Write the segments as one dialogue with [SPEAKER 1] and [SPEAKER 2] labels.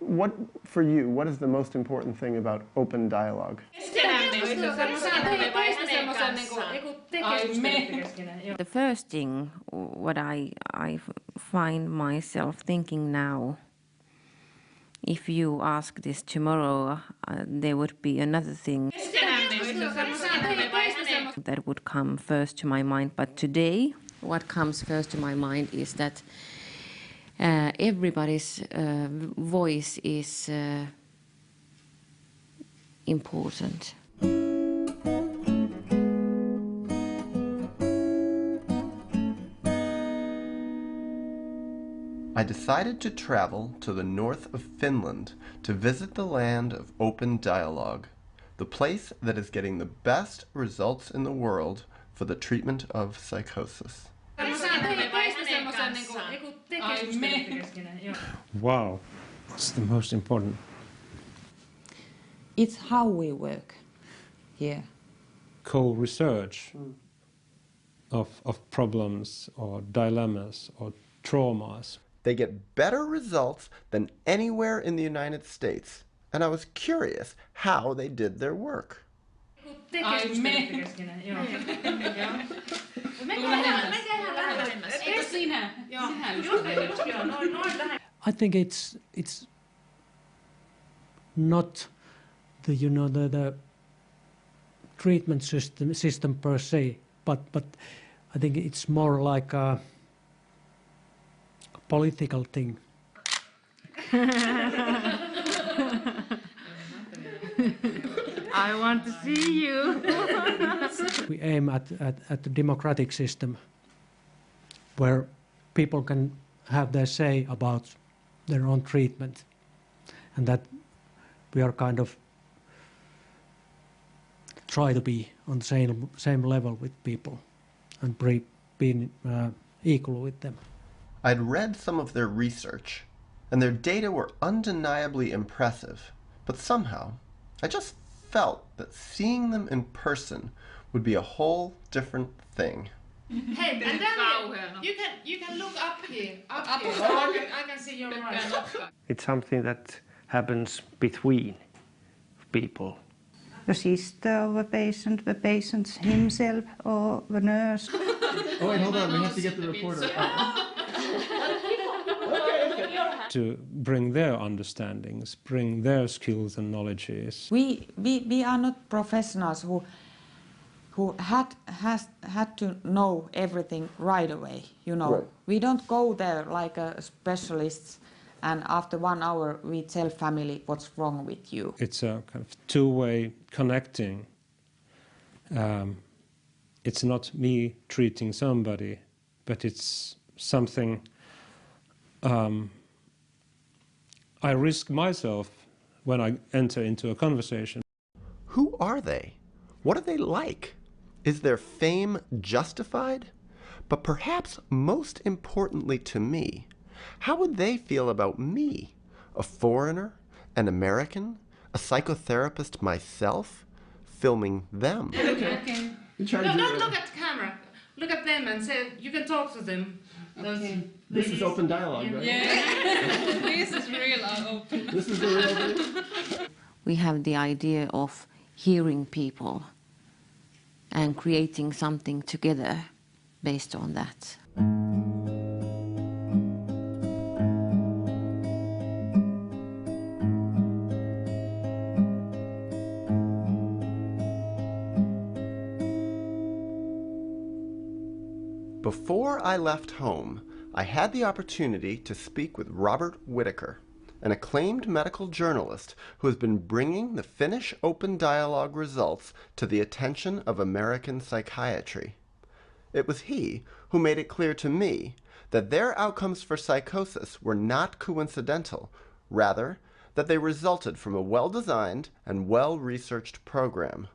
[SPEAKER 1] What, for you, what is the most important thing about open dialogue?
[SPEAKER 2] The first thing what I find myself thinking now, if you ask this tomorrow, there would be another thing that would come first to my mind. But today, what comes first to my mind is that everybody's voice is important.
[SPEAKER 1] I decided to travel to the north of Finland to visit the land of open dialogue, the place that is getting the best results in the world for the treatment of psychosis.
[SPEAKER 3] Wow, it's the most important.
[SPEAKER 4] It's how we work here.
[SPEAKER 3] Co-research of problems or dilemmas or traumas.
[SPEAKER 1] They get better results than anywhere in the United States, and I was curious how they did their work.
[SPEAKER 5] I think it's not the treatment system per se, but I think it's more like a political thing.
[SPEAKER 2] I want to see you.
[SPEAKER 5] We aim at a democratic system where people can have their say about their own treatment, and that we are kind of try to be on the same level with people and being equal with them.
[SPEAKER 1] I'd read some of their research, and their data were undeniably impressive, but somehow I just felt that seeing them in person would be a whole different thing.
[SPEAKER 6] Hey, and then you can look up here. Up here. I can see your eyes.
[SPEAKER 7] It's something that happens between people.
[SPEAKER 8] The sister of a patient, the patient himself, or the nurse.
[SPEAKER 1] Oh wait, hold on, we have to get the reporter.
[SPEAKER 3] To bring their understandings, bring their skills and knowledges.
[SPEAKER 4] We are not professionals who had to know everything right away, you know.
[SPEAKER 1] Right.
[SPEAKER 4] We don't go there like a specialist and after 1 hour we tell family what's wrong with you.
[SPEAKER 3] It's a kind of two-way connecting. It's not me treating somebody, but it's something I risk myself when I enter into a conversation.
[SPEAKER 1] Who are they? What are they like? Is their fame justified? But perhaps most importantly to me, how would they feel about me, a foreigner, an American, a psychotherapist myself, filming them?
[SPEAKER 6] Okay. Don't look at the camera. Look at them and say, you can talk to them.
[SPEAKER 1] Okay. This is open dialogue, right?
[SPEAKER 6] Yeah. This is real open.
[SPEAKER 1] This is the real thing?
[SPEAKER 2] We have the idea of hearing people and creating something together based on that.
[SPEAKER 1] Before I left home, I had the opportunity to speak with Robert Whitaker, an acclaimed medical journalist who has been bringing the Finnish open dialogue results to the attention of American psychiatry. It was he who made it clear to me that their outcomes for psychosis were not coincidental, rather that they resulted from a well-designed and well-researched program.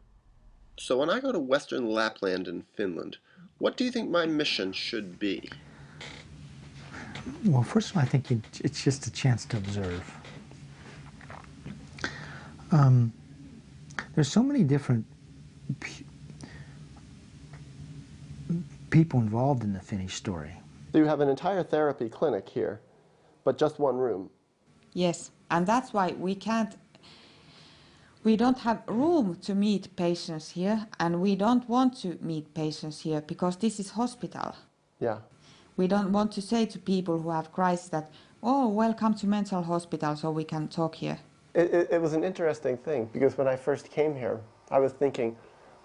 [SPEAKER 1] So when I go to Western Lapland in Finland, what do you think my mission should be?
[SPEAKER 9] Well, first of all, I think it's just a chance to observe. There's so many different people involved in the Finnish story.
[SPEAKER 1] So you have an entire therapy clinic here, but just one room.
[SPEAKER 4] Yes, and that's why we don't have room to meet patients here, and we don't want to meet patients here because this is hospital.
[SPEAKER 1] Yeah.
[SPEAKER 4] We don't want to say to people who have crisis that, oh, welcome to mental hospital so we can talk here.
[SPEAKER 1] It was an interesting thing because when I first came here, I was thinking,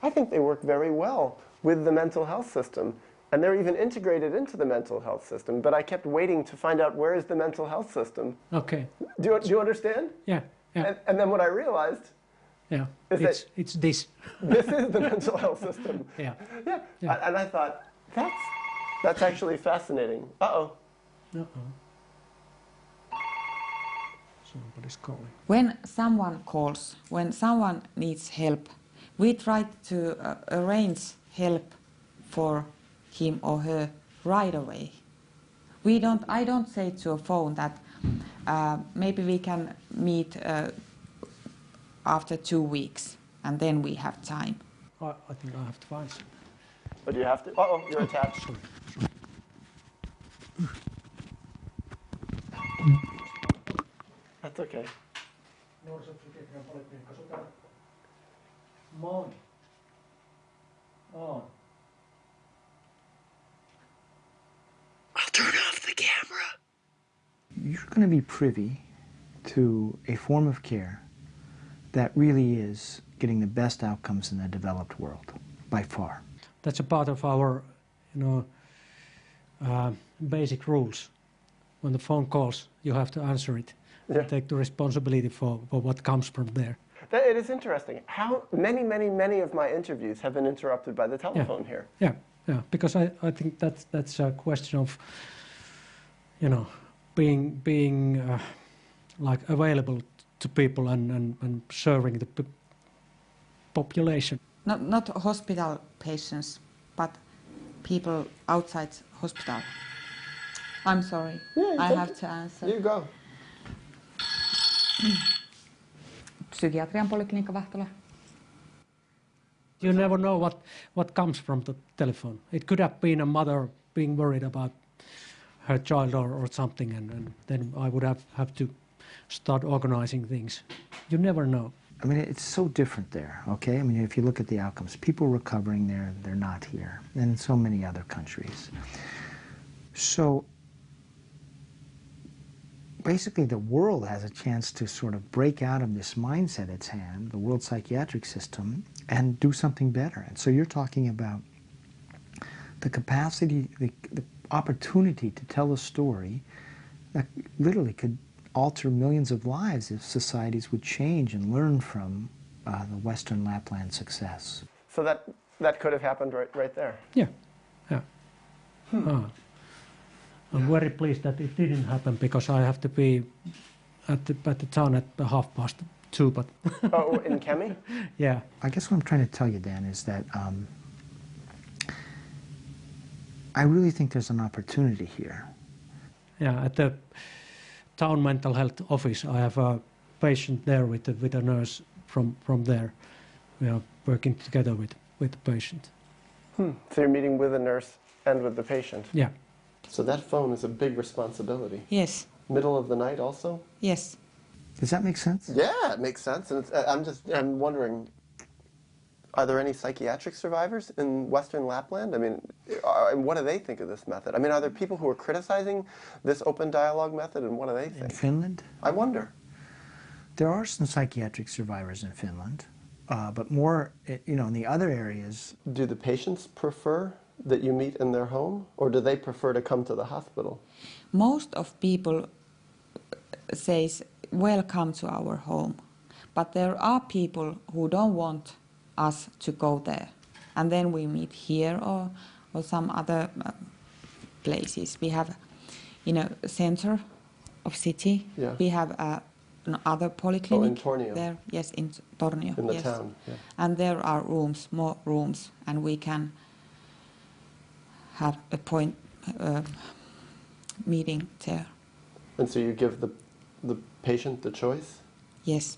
[SPEAKER 1] I think they work very well with the mental health system. And they're even integrated into the mental health system. But I kept waiting to find out where is the mental health system.
[SPEAKER 5] Okay.
[SPEAKER 1] Do you understand?
[SPEAKER 5] Yeah. Yeah.
[SPEAKER 1] And then what I realized
[SPEAKER 5] Yeah.
[SPEAKER 1] is
[SPEAKER 5] It's this.
[SPEAKER 1] this is the mental health system.
[SPEAKER 5] Yeah.
[SPEAKER 1] Yeah.
[SPEAKER 5] Yeah.
[SPEAKER 1] And I thought, that's actually fascinating. Uh-oh.
[SPEAKER 5] Uh-oh. Somebody's calling.
[SPEAKER 4] When someone calls, when someone needs help, we try to arrange help for him or her right away. I don't say to a phone that maybe we can meet after 2 weeks and then we have time.
[SPEAKER 5] I think I have to find some.
[SPEAKER 1] But you have to. Uh-oh, you're attached.
[SPEAKER 5] Sorry.
[SPEAKER 1] That's okay.
[SPEAKER 5] Moi. On.
[SPEAKER 1] I'll turn off the camera.
[SPEAKER 9] You're going to be privy to a form of care that really is getting the best outcomes in the developed world, by far.
[SPEAKER 5] That's a part of our, basic rules. When the phone calls, you have to answer it.
[SPEAKER 1] Yeah.
[SPEAKER 5] And take the responsibility for what comes from there.
[SPEAKER 1] It is interesting. How many of my interviews have been interrupted by the telephone here.
[SPEAKER 5] Yeah, because I think that's a question of, being like available to people and serving the population.
[SPEAKER 4] Not hospital patients, but people outside hospital. I'm sorry, I have to answer.
[SPEAKER 1] You go.
[SPEAKER 4] Psykiatrian poliklinikka Vahtola.
[SPEAKER 5] You never know what comes from the telephone. It could have been a mother being worried about her child or something, and then I would have to start organizing things. You never know.
[SPEAKER 9] I mean, it's so different there, okay? I mean, if you look at the outcomes, people recovering there, they're not here, and in so many other countries. So basically the world has a chance to sort of break out of this mindset it's had, the world psychiatric system, and do something better. And so you're talking about the capacity, the opportunity to tell a story that literally could alter millions of lives if societies would change and learn from the Western Lapland success.
[SPEAKER 1] So that could have happened right there.
[SPEAKER 5] Yeah. I'm very pleased that it didn't happen because I have to be at the town at 2:30. But
[SPEAKER 1] oh, in Kemi?
[SPEAKER 5] Yeah.
[SPEAKER 9] I guess what I'm trying to tell you, Dan, is that I really think there's an opportunity here.
[SPEAKER 5] Yeah, at the town mental health office, I have a patient there with a nurse from there. We are working together with the patient.
[SPEAKER 1] So you're meeting with a nurse and with the patient?
[SPEAKER 5] Yeah.
[SPEAKER 1] So that phone is a big responsibility.
[SPEAKER 4] Yes.
[SPEAKER 1] Middle of the night also?
[SPEAKER 4] Yes.
[SPEAKER 9] Does that make sense?
[SPEAKER 1] Yeah, it makes sense. And I'm wondering, are there any psychiatric survivors in Western Lapland? I mean, and what do they think of this method? I mean, are there people who are criticizing this open dialogue method, and what do they think?
[SPEAKER 9] In Finland?
[SPEAKER 1] I wonder.
[SPEAKER 9] There are some psychiatric survivors in Finland, but more, in the other areas.
[SPEAKER 1] Do the patients prefer that you meet in their home, or do they prefer to come to the hospital?
[SPEAKER 4] Most of people says, welcome to our home. But there are people who don't want us to go there. And then we meet here or some other places. We have, center of city.
[SPEAKER 1] Yeah.
[SPEAKER 4] We have another polyclinic.
[SPEAKER 1] Oh, in Tornio.
[SPEAKER 4] There, yes, in Tornio.
[SPEAKER 1] In the
[SPEAKER 4] yes.
[SPEAKER 1] town, yeah.
[SPEAKER 4] And there are more rooms, and we can have a meeting there.
[SPEAKER 1] And so you give the patient the choice?
[SPEAKER 4] Yes.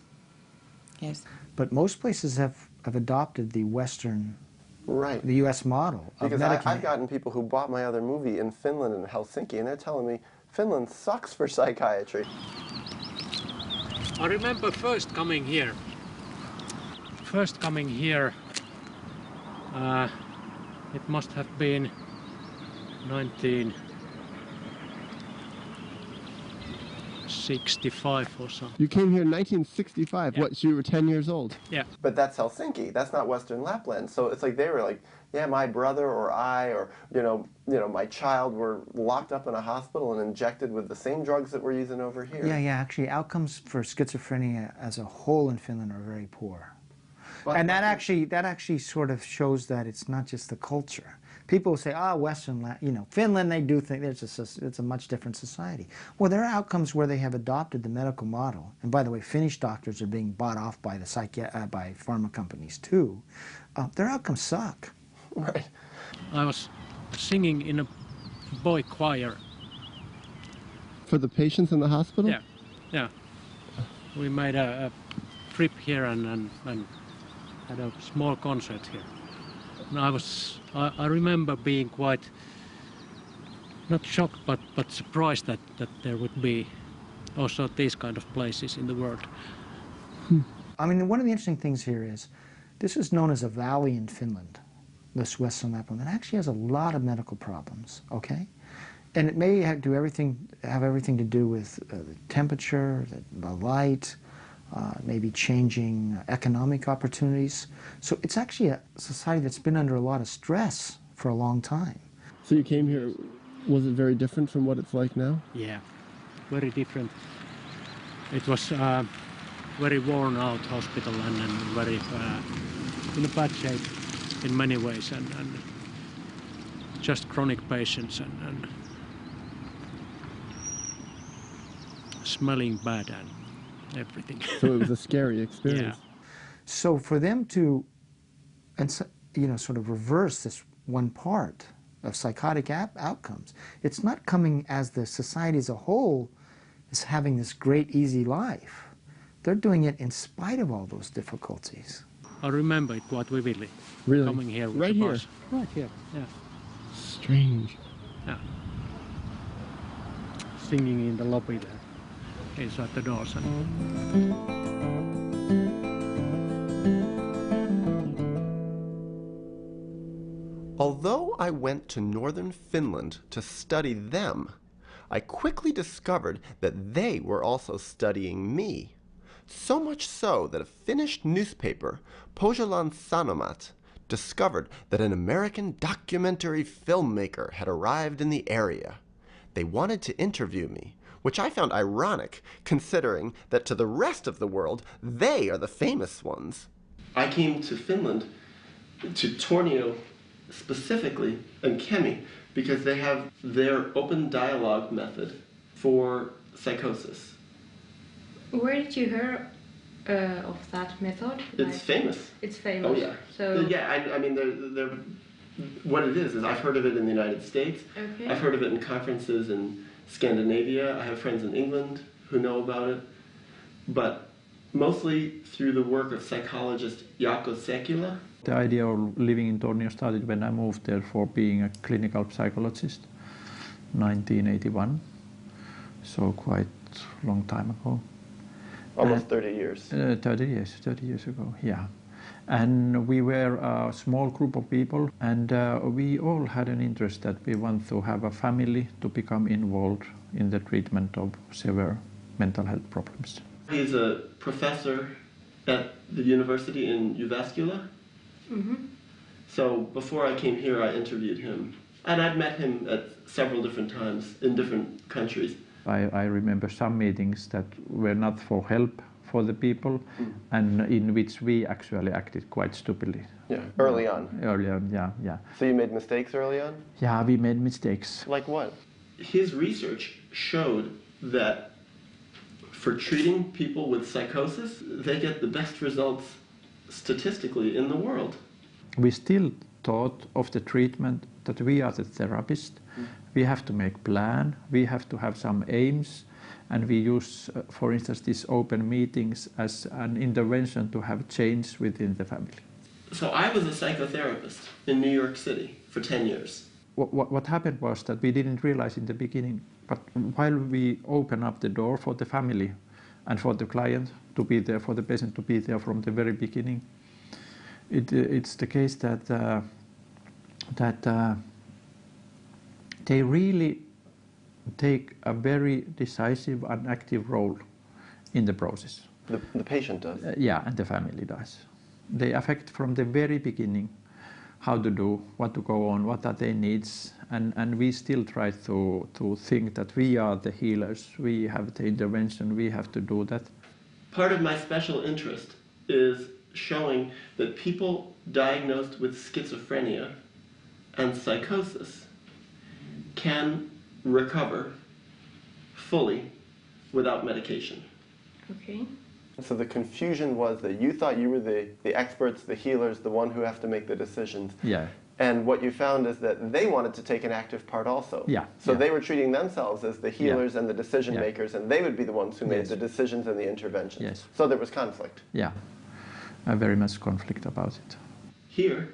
[SPEAKER 4] Yes.
[SPEAKER 9] But most places have adopted the Western,
[SPEAKER 1] right,
[SPEAKER 9] the U.S. model of
[SPEAKER 1] because
[SPEAKER 9] medicating.
[SPEAKER 1] I've gotten people who bought my other movie in Finland and Helsinki, and they're telling me Finland sucks for psychiatry.
[SPEAKER 5] I remember first coming here. It must have been 1965 or something.
[SPEAKER 1] You came here in 1965.
[SPEAKER 5] Yeah.
[SPEAKER 1] What, so you were 10 years old?
[SPEAKER 5] Yeah.
[SPEAKER 1] But that's Helsinki. That's not Western Lapland. So it's like they were like, yeah, my brother or I or, my child were locked up in a hospital and injected with the same drugs that we're using over here.
[SPEAKER 9] Yeah, actually outcomes for schizophrenia as a whole in Finland are very poor. And that actually sort of shows that it's not just the culture. People say, Finland, they do think it's a much different society. Well, there are outcomes where they have adopted the medical model. And by the way, Finnish doctors are being bought off by by pharma companies too. Their outcomes suck.
[SPEAKER 1] Right.
[SPEAKER 5] I was singing in a boy choir.
[SPEAKER 1] For the patients in the hospital?
[SPEAKER 5] Yeah. We made a trip here and had a small concert here. And I remember being quite, not shocked, but surprised that there would be also these kind of places in the world.
[SPEAKER 9] I mean, one of the interesting things here is, this is known as a valley in Finland, this Western Lapland, that actually has a lot of medical problems, okay? And it may have everything to do with the temperature, the light, maybe changing economic opportunities. So it's actually a society that's been under a lot of stress for a long time.
[SPEAKER 1] So you came here, was it very different from what it's like now?
[SPEAKER 5] Yeah, very different. It was very worn out hospital and very in a bad shape in many ways and just chronic patients and smelling bad and everything.
[SPEAKER 1] So it was a scary experience.
[SPEAKER 5] Yeah.
[SPEAKER 9] So for them to, sort of reverse this one part of psychotic outcomes, it's not coming as the society as a whole is having this great easy life. They're doing it in spite of all those difficulties.
[SPEAKER 5] I remember it quite vividly.
[SPEAKER 1] Really?
[SPEAKER 5] Coming here with
[SPEAKER 1] Right
[SPEAKER 5] the
[SPEAKER 1] here?
[SPEAKER 5] bus. Right here, yeah.
[SPEAKER 1] Strange.
[SPEAKER 5] Yeah. Singing in the lobby there, inside the doors.
[SPEAKER 1] Although I went to northern Finland to study them, I quickly discovered that they were also studying me. So much so that a Finnish newspaper, Pohjolan Sanomat, discovered that an American documentary filmmaker had arrived in the area. They wanted to interview me, which I found ironic, considering that to the rest of the world, they are the famous ones. I came to Finland, to Tornio specifically, and Kemi, because they have their open dialogue method for psychosis.
[SPEAKER 10] Where did you hear of that method?
[SPEAKER 1] It's famous.
[SPEAKER 10] It's famous.
[SPEAKER 1] Oh yeah.
[SPEAKER 10] So
[SPEAKER 1] yeah, I mean, they're what it is I've heard of it in the United States.
[SPEAKER 10] Okay.
[SPEAKER 1] I've heard of it in conferences in Scandinavia. I have friends in England who know about it, but mostly through the work of psychologist Jaakko Sekula.
[SPEAKER 11] The idea of living in Tornio started when I moved there for being a clinical psychologist, 1981, so quite a long time ago.
[SPEAKER 1] Almost 30 years.
[SPEAKER 11] 30 years ago, yeah. And we were a small group of people, and we all had an interest that we want to have a family to become involved in the treatment of severe mental health problems.
[SPEAKER 1] He's a professor at the university in Jyväskylä.
[SPEAKER 10] Mm-hmm.
[SPEAKER 1] So before I came here, I interviewed him. And I'd met him at several different times in different countries.
[SPEAKER 11] I remember some meetings that were not for help for the people, and in which we actually acted quite stupidly.
[SPEAKER 1] Yeah, early on.
[SPEAKER 11] Early on, yeah.
[SPEAKER 1] So you made mistakes early on?
[SPEAKER 11] Yeah, we made mistakes.
[SPEAKER 1] Like what? His research showed that for treating people with psychosis, they get the best results statistically in the world.
[SPEAKER 11] We still thought of the treatment that we are the therapist. We have to make plan, we have to have some aims, and we use, for instance, these open meetings as an intervention to have change within the family.
[SPEAKER 1] So I was a psychotherapist in New York City for 10 years.
[SPEAKER 11] What happened was that we didn't realize in the beginning, but while we opened up the door for the family and for the client to be there, for the patient to be there from the very beginning. It's the case that they really take a very decisive and active role in the process.
[SPEAKER 1] The patient does?
[SPEAKER 11] Yeah, and the family does. They affect from the very beginning how to do, what to go on, what are their needs, and we still try to think that we are the healers, we have the intervention, we have to do that.
[SPEAKER 1] Part of my special interest is showing that people diagnosed with schizophrenia and psychosis can recover fully without medication.
[SPEAKER 10] Okay.
[SPEAKER 1] So the confusion was that you thought you were the experts, the healers, the one who have to make the decisions.
[SPEAKER 11] Yeah.
[SPEAKER 1] And what you found is that they wanted to take an active part also.
[SPEAKER 11] Yeah.
[SPEAKER 1] So
[SPEAKER 11] yeah.
[SPEAKER 1] they were treating themselves as the healers
[SPEAKER 11] Yeah.
[SPEAKER 1] and the decision
[SPEAKER 11] Yeah.
[SPEAKER 1] makers, and they would be the ones who made
[SPEAKER 11] Yes.
[SPEAKER 1] the decisions and the interventions.
[SPEAKER 11] Yes.
[SPEAKER 1] So there was conflict.
[SPEAKER 11] Yeah, very much conflict about it.
[SPEAKER 1] Here,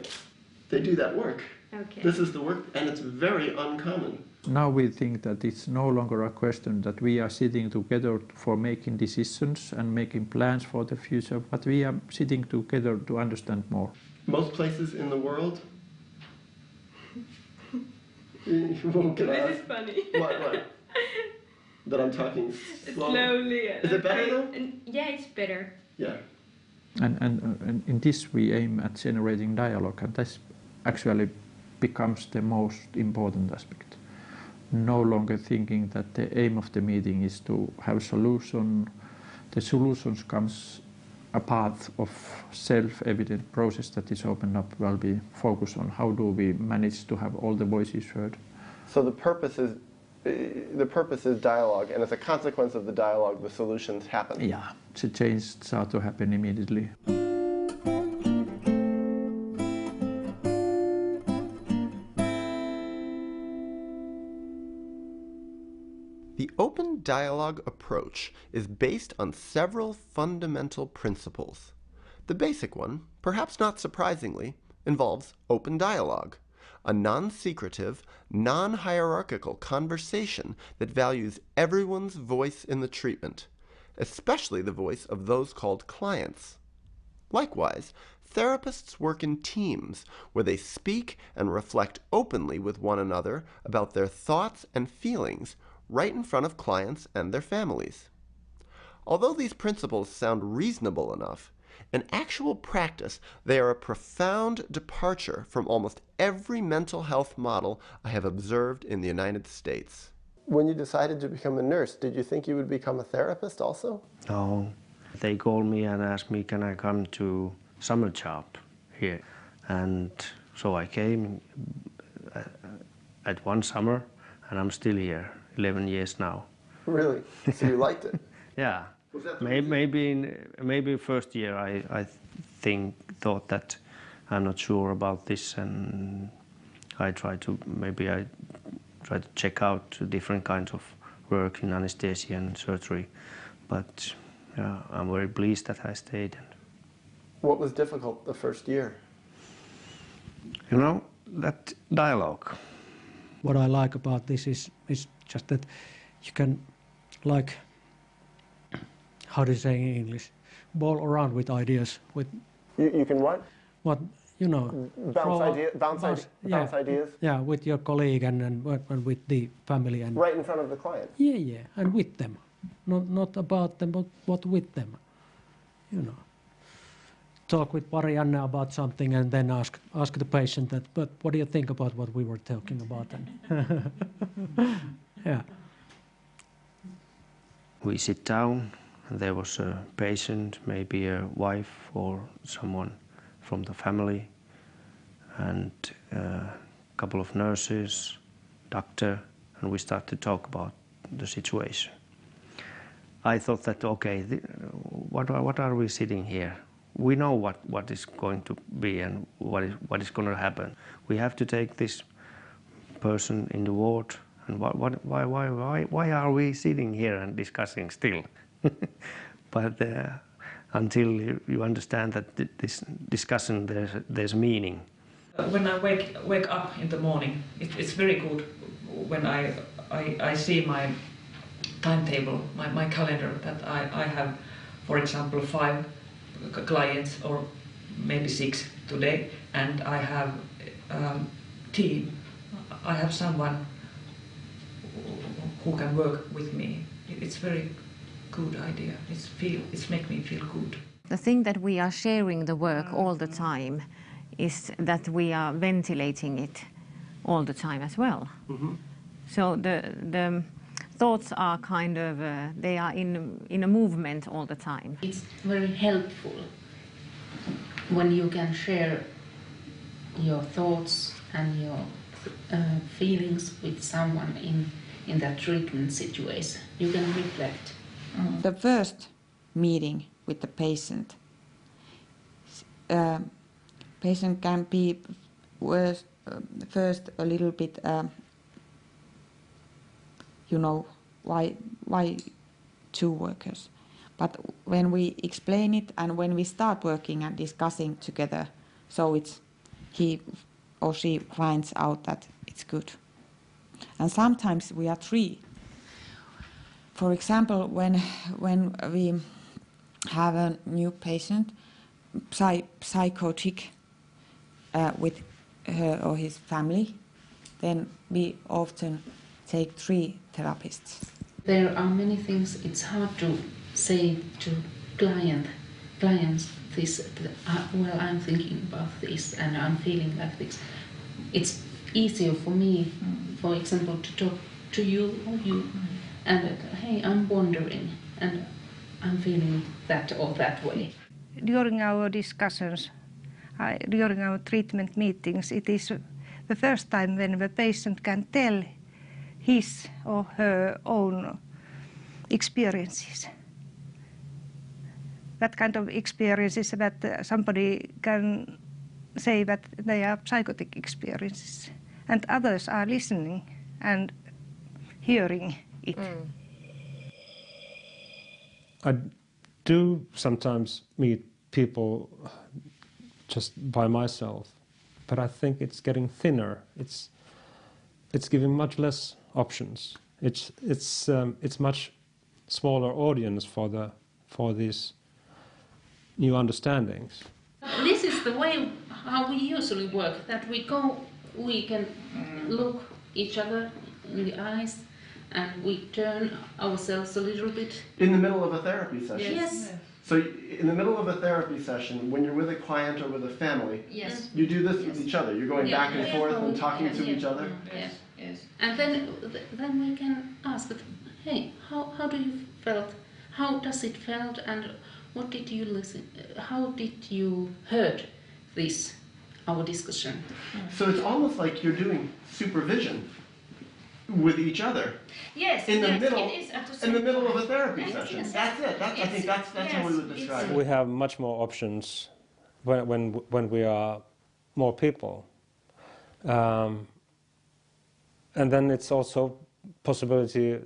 [SPEAKER 1] they do that work.
[SPEAKER 10] Okay.
[SPEAKER 1] This is the work, and it's very uncommon.
[SPEAKER 11] Now we think that it's no longer a question that we are sitting together for making decisions and making plans for the future, but we are sitting together to understand more.
[SPEAKER 1] Most places in the world, you won't get
[SPEAKER 10] This
[SPEAKER 1] out.
[SPEAKER 10] is funny.
[SPEAKER 1] What? That I'm talking slowly.
[SPEAKER 10] Slowly.
[SPEAKER 1] Is it better though?
[SPEAKER 10] Yeah, it's better.
[SPEAKER 1] Yeah.
[SPEAKER 11] And in this we aim at generating dialogue, and this actually becomes the most important aspect. No longer thinking that the aim of the meeting is to have a solution. The solutions comes a part of self-evident process that is opened up while we focus on how do we manage to have all the voices heard.
[SPEAKER 1] So the purpose is dialogue, and as a consequence of the dialogue, the solutions happen.
[SPEAKER 11] Yeah, the change starts to happen immediately.
[SPEAKER 1] The open dialogue approach is based on several fundamental principles. The basic one, perhaps not surprisingly, involves open dialogue, a non-secretive, non-hierarchical conversation that values everyone's voice in the treatment, especially the voice of those called clients. Likewise, therapists work in teams where they speak and reflect openly with one another about their thoughts and feelings right in front of clients and their families. Although these principles sound reasonable enough, in actual practice they are a profound departure from almost every mental health model I have observed in the United States. When you decided to become a nurse, did you think you would become a therapist also?
[SPEAKER 7] No. They called me and asked me, can I come to summer job here? And so I came at one summer, and I'm still here, 11 years now.
[SPEAKER 1] Really? So you liked it?
[SPEAKER 7] Yeah. Maybe first year I thought that I'm not sure about this, and I tried to check out different kinds of work in anesthesia and surgery, but yeah, I'm very pleased that I stayed.
[SPEAKER 1] What was difficult the first year?
[SPEAKER 7] You know, that dialogue.
[SPEAKER 5] What I like about this is just that you can, like, how do you say in English, bowl around with ideas. With
[SPEAKER 1] you can what?
[SPEAKER 5] What, you know.
[SPEAKER 1] Bounce ideas?
[SPEAKER 5] Yeah, with your colleague and with the family. And
[SPEAKER 1] right in front of the client?
[SPEAKER 5] Yeah, and with them. Not about them, but with them. You know. Talk with Marianne about something and then ask the patient that, but what do you think about what we were talking about? And yeah.
[SPEAKER 7] We sit down, and there was a patient, maybe a wife or someone from the family, and a couple of nurses, doctor, and we start to talk about the situation. I thought that, okay, what are we sitting here? We know what is going to be and what is going to happen. We have to take this person in the ward, and why are we sitting here and discussing still? But until you understand that this discussion there's meaning.
[SPEAKER 12] When I wake up in the morning, it's very good when I see my timetable, my calendar, that I have, for example, 5 clients or maybe 6 today, and I have team. I have someone who can work with me. It's very good idea. It's make me feel good.
[SPEAKER 2] The thing that we are sharing the work all the time is that we are ventilating it all the time as well. Mm-hmm. So the thoughts are kind of, they are in a movement all the time.
[SPEAKER 13] It's very helpful when you can share your thoughts and your feelings with someone in that treatment situation. You can reflect.
[SPEAKER 4] The first meeting with the patient, patient can be first a little bit, why 2 workers? But when we explain it and when we start working and discussing together, so he or she finds out that it's good. And sometimes we are 3. For example, when we have a new patient, psychotic, with her or his family, then we often take 3 therapists.
[SPEAKER 13] There are many things it's hard to say to clients this, well, I'm thinking about this and I'm feeling like this. It's easier for me, for example, to talk to you or you, and hey, I'm wondering and I'm feeling that or that way.
[SPEAKER 14] During our discussions, during our treatment meetings, it is the first time when the patient can tell his or her own experiences. That kind of experiences that somebody can say that they are psychotic experiences, and others are listening and hearing it.
[SPEAKER 3] I do sometimes meet people just by myself, but I think it's getting thinner. It's giving much less options. It's much smaller audience for these new understandings.
[SPEAKER 13] This is the way how we usually work. That we can look each other in the eyes, and we turn ourselves a little bit.
[SPEAKER 1] In the middle of a therapy session?
[SPEAKER 13] Yes.
[SPEAKER 1] So in the middle of a therapy session, when you're with a client or with a family,
[SPEAKER 13] yes,
[SPEAKER 1] you do this with each other. You're going back and forth and talking to each other?
[SPEAKER 13] Yes, yes. And then we can ask, hey, how do you felt? How does it felt? And what did you listen? How did you heard this, our discussion?
[SPEAKER 1] So it's almost like you're doing supervision with each other.
[SPEAKER 13] Yes,
[SPEAKER 1] in the middle,
[SPEAKER 13] it is at the
[SPEAKER 1] in the
[SPEAKER 13] same
[SPEAKER 1] middle
[SPEAKER 13] time.
[SPEAKER 1] of a therapy
[SPEAKER 13] Yes,
[SPEAKER 1] session.
[SPEAKER 13] yes.
[SPEAKER 1] That's it. I think that's how we would describe it.
[SPEAKER 3] We have much more options when we are more people, and then it's also possibility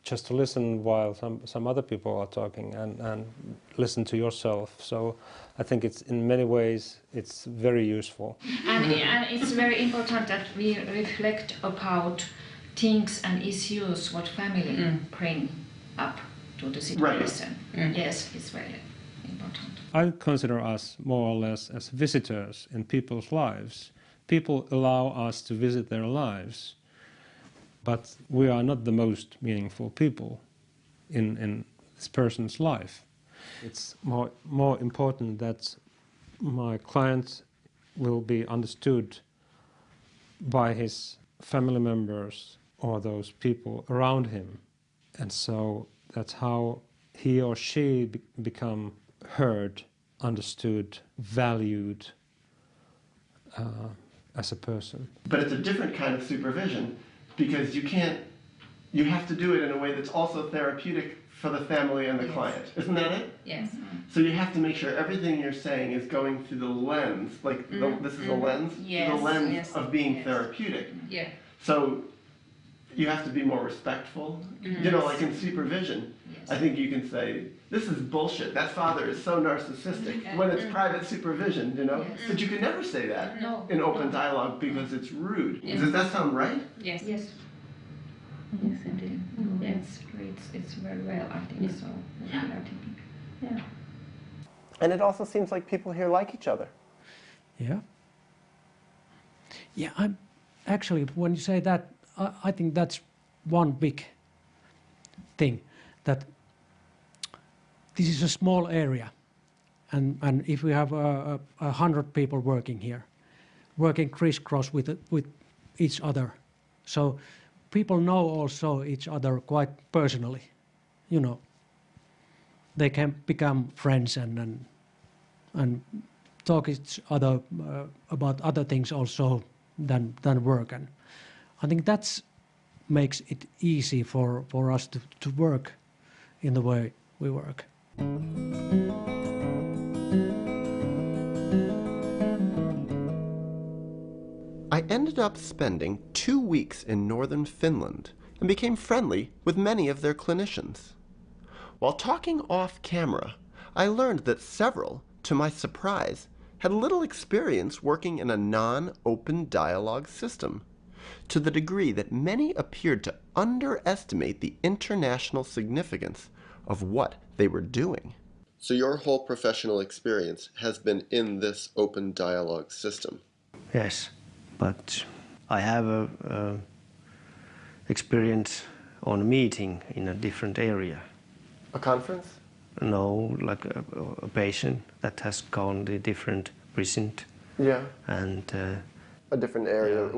[SPEAKER 3] just to listen while some other people are talking and listen to yourself. So I think it's in many ways it's very useful.
[SPEAKER 12] And it's very important that we reflect about things and issues what family bring up to the situation. Right. Yes, it's very important.
[SPEAKER 3] I consider us more or less as visitors in people's lives. People allow us to visit their lives, but we are not the most meaningful people in this person's life. It's more important that my client will be understood by his family members or those people around him. And so that's how he or she become heard, understood, valued as a person.
[SPEAKER 1] But it's a different kind of supervision because you have to do it in a way that's also therapeutic for the family and the client. Isn't that it?
[SPEAKER 13] Yes.
[SPEAKER 1] So you have to make sure everything you're saying is going through the lens, like this is a lens,
[SPEAKER 13] yes.
[SPEAKER 1] the lens
[SPEAKER 13] yes.
[SPEAKER 1] of being
[SPEAKER 13] yes.
[SPEAKER 1] therapeutic.
[SPEAKER 13] Yeah.
[SPEAKER 1] So you have to be more respectful. You know, like in supervision,
[SPEAKER 13] yes.
[SPEAKER 1] I think you can say, this is bullshit, that father is so narcissistic, when it's private supervision, you know?
[SPEAKER 13] Yes.
[SPEAKER 1] But you can never say that
[SPEAKER 13] No.
[SPEAKER 1] in open dialogue because it's rude.
[SPEAKER 13] Yes.
[SPEAKER 1] Does that sound right?
[SPEAKER 13] Yes. Yes. Yes, indeed.
[SPEAKER 10] Yeah, it's very well, I think so. What we are thinking.
[SPEAKER 13] Yeah.
[SPEAKER 1] And it also seems like people here like each other.
[SPEAKER 5] Yeah. Yeah, I'm actually, when you say that, I think that's one big thing, that this is a small area, and if we have 100 people working here, working crisscross with each other, so people know also each other quite personally, you know. They can become friends and talk each other about other things also than work, and I think that's makes it easy for us to work in the way we work.
[SPEAKER 1] I ended up spending 2 weeks in northern Finland and became friendly with many of their clinicians. While talking off camera, I learned that several, to my surprise, had little experience working in a non-open dialogue system, to the degree that many appeared to underestimate the international significance of what they were doing. So your whole professional experience has been in this open dialogue system?
[SPEAKER 7] Yes, but I have a experience on a meeting in a different area.
[SPEAKER 1] A conference?
[SPEAKER 7] No, like a patient that has gone to a different precinct.
[SPEAKER 1] Yeah.
[SPEAKER 7] And
[SPEAKER 1] a different area,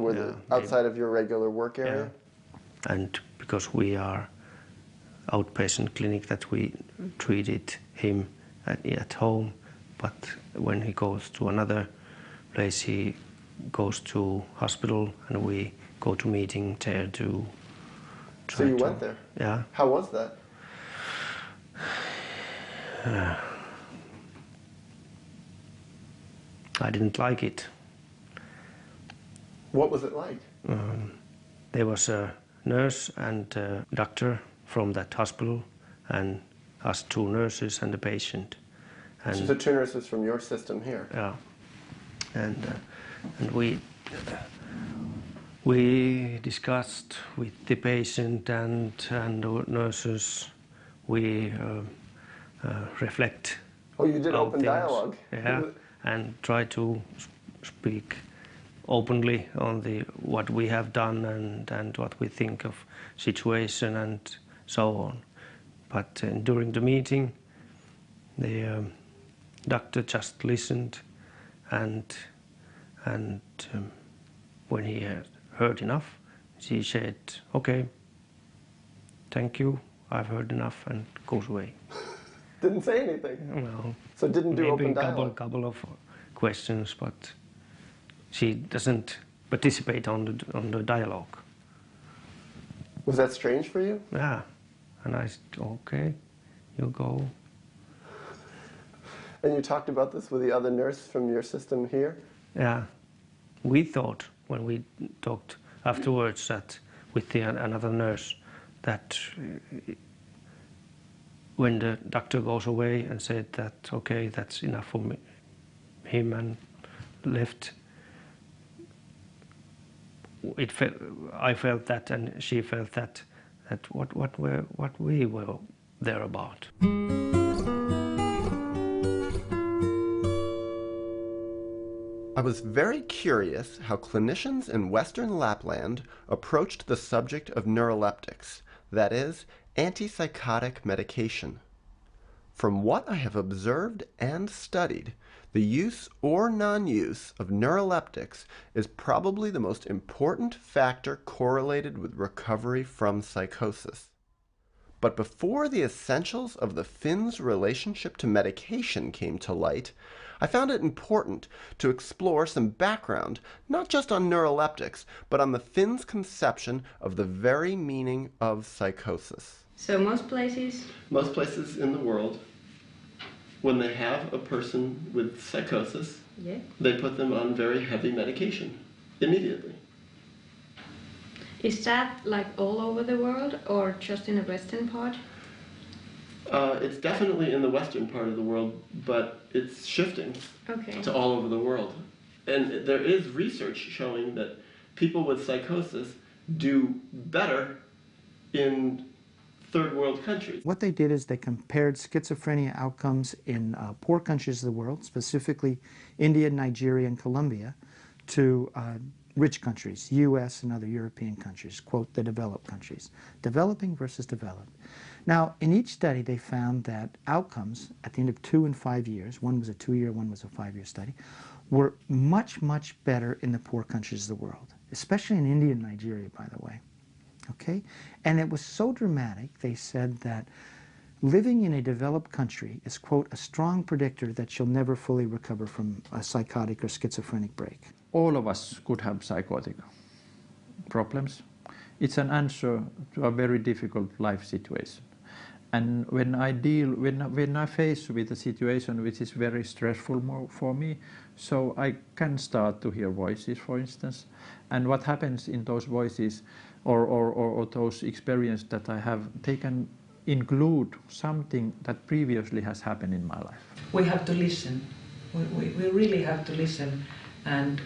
[SPEAKER 1] outside of your regular work area?
[SPEAKER 7] Yeah. And because we are outpatient clinic, that we treated him at home, but when he goes to another place, he goes to hospital, and we go to meeting there to try.
[SPEAKER 1] So you went there?
[SPEAKER 7] Yeah.
[SPEAKER 1] How was that?
[SPEAKER 7] I didn't like it.
[SPEAKER 1] What was it like?
[SPEAKER 7] There was a nurse and a doctor from that hospital, and us 2 nurses and a patient. And
[SPEAKER 1] so the 2 nurses from your system here?
[SPEAKER 7] Yeah. And we discussed with the patient and the nurses. We reflect.
[SPEAKER 1] Oh, you did open dialogue?
[SPEAKER 7] Yeah, and try to speak openly on what we have done and what we think of situation and so on. But during the meeting, the doctor just listened, and when he had heard enough, she said, "Okay, thank you, I've heard enough," and goes away.
[SPEAKER 1] Didn't say anything?
[SPEAKER 7] No.
[SPEAKER 1] So didn't do open dialogue?
[SPEAKER 7] Maybe a couple of questions, but she doesn't participate on the dialogue.
[SPEAKER 1] Was that strange for you?
[SPEAKER 7] Yeah. And I said, "Okay, you go."
[SPEAKER 1] And you talked about this with the other nurse from your system here?
[SPEAKER 7] Yeah. We thought, when we talked afterwards, that with another nurse, that when the doctor goes away and said that, "Okay, that's enough for me," him, and left, I felt that, and she felt that what we were there about.
[SPEAKER 1] I was very curious how clinicians in Western Lapland approached the subject of neuroleptics, that is, antipsychotic medication. From what I have observed and studied, the use or non-use of neuroleptics is probably the most important factor correlated with recovery from psychosis. But before the essentials of the Finns' relationship to medication came to light, I found it important to explore some background, not just on neuroleptics, but on the Finns' conception of the very meaning of psychosis.
[SPEAKER 10] So most places
[SPEAKER 1] in the world, when they have a person with psychosis, they put them on very heavy medication immediately.
[SPEAKER 10] Is that like all over the world or just in the western part?
[SPEAKER 1] It's definitely in the western part of the world, but it's shifting to all over the world. And there is research showing that people with psychosis do better in third world countries.
[SPEAKER 9] What they did is they compared schizophrenia outcomes in poor countries of the world, specifically India, Nigeria, and Colombia, to rich countries, US and other European countries, quote, the developed countries, developing versus developed. Now, in each study, they found that outcomes at the end of 2 and 5 years, one was a 2-year, one was a 5-year study, were much, much better in the poor countries of the world, especially in India and Nigeria, by the way. Okay? And it was so dramatic, they said that living in a developed country is, quote, a strong predictor that you'll never fully recover from a psychotic or schizophrenic break.
[SPEAKER 11] All of us could have psychotic problems. It's an answer to a very difficult life situation. And when I face with a situation which is very stressful for me, so I can start to hear voices, for instance. And what happens in those voices or those experiences that I have, they can include something that previously has happened in my life.
[SPEAKER 12] We have to listen. We really have to listen and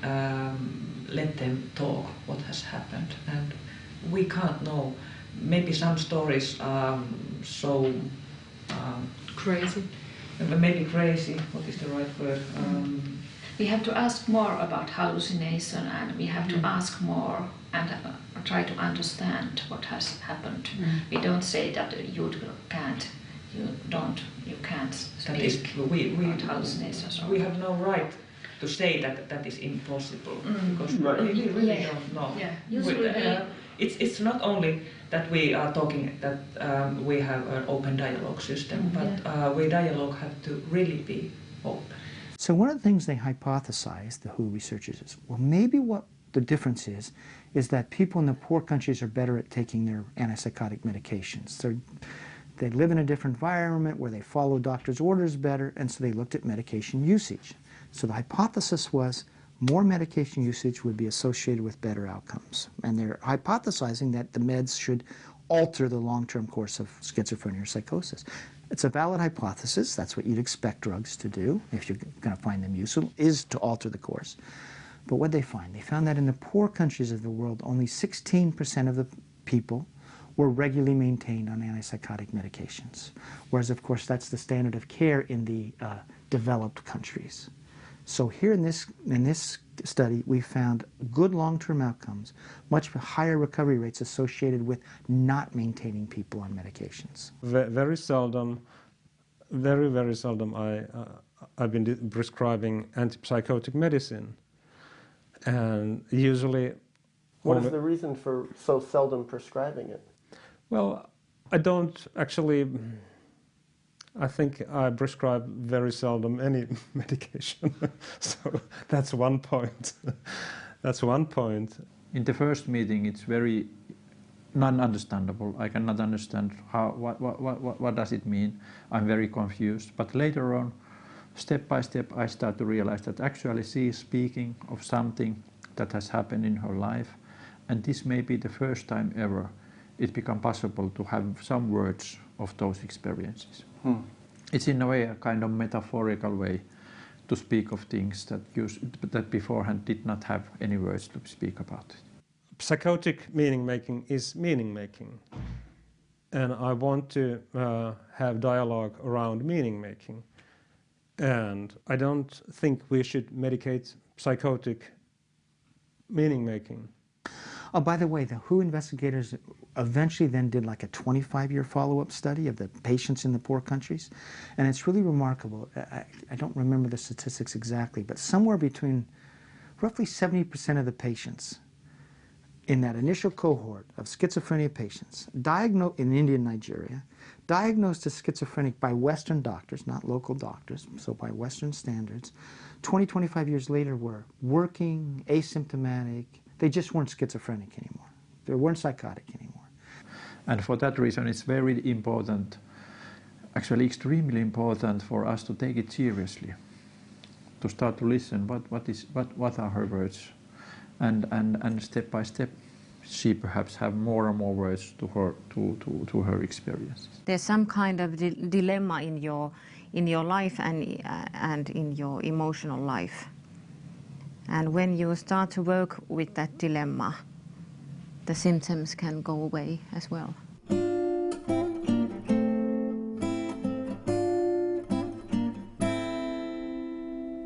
[SPEAKER 12] let them talk what has happened. And we can't know. Maybe some stories are so
[SPEAKER 10] crazy.
[SPEAKER 12] Maybe crazy. What is the right word?
[SPEAKER 13] We have to ask more about hallucination, and we have to ask more and try to understand what has happened. We don't say that you can't speak about hallucinations.
[SPEAKER 12] We have no right to say that that is impossible, because we really don't know.
[SPEAKER 13] Yeah. Usually
[SPEAKER 12] it's not only that we are talking that we have an open dialogue system, but we dialogue have to really be open.
[SPEAKER 9] So one of the things they hypothesized, the WHO researchers, is, well, maybe what the difference is that people in the poor countries are better at taking their antipsychotic medications. They live in a different environment where they follow doctors' orders better, and so they looked at medication usage. So the hypothesis was more medication usage would be associated with better outcomes. And they're hypothesizing that the meds should alter the long-term course of schizophrenia or psychosis. It's a valid hypothesis. That's what you'd expect drugs to do, if you're going to find them useful, is to alter the course. But what did they find? They found that in the poor countries of the world, only 16% of the people were regularly maintained on antipsychotic medications. Whereas, of course, that's the standard of care in the developed countries. So here in this study, we found good long-term outcomes, much higher recovery rates associated with not maintaining people on medications.
[SPEAKER 3] Very seldom, very seldom I've been prescribing antipsychotic medicine. And usually...
[SPEAKER 1] What is the reason for so seldom prescribing it?
[SPEAKER 3] Well, I don't actually... I think I prescribe very seldom any medication. So that's one point. That's one point.
[SPEAKER 11] In the first meeting, it's very non-understandable. I cannot understand what does it mean. I'm very confused. But later on, step by step, I start to realize that actually she is speaking of something that has happened in her life. And this may be the first time ever it become possible to have some words of those experiences. It's in a way a kind of metaphorical way to speak of things that beforehand did not have any words to speak about it.
[SPEAKER 3] Psychotic meaning making is meaning making, and I want to have dialogue around meaning making, and I don't think we should medicate psychotic meaning making.
[SPEAKER 9] Oh, by the way, the WHO investigators eventually then did like a 25-year follow-up study of the patients in the poor countries. And it's really remarkable. I don't remember the statistics exactly, but somewhere between roughly 70% of the patients in that initial cohort of schizophrenia patients diagnosed in India and Nigeria, diagnosed as schizophrenic by Western doctors, not local doctors, so by Western standards, 20, 25 years later were working, asymptomatic. They just weren't schizophrenic anymore. They weren't psychotic anymore.
[SPEAKER 11] And for that reason, it's very important, actually extremely important for us to take it seriously, to start to listen what are her words. And step by step, she perhaps have more and more words to her experiences.
[SPEAKER 2] There's some kind of dilemma in your life and in your emotional life. And when you start to work with that dilemma, the symptoms can go away as well.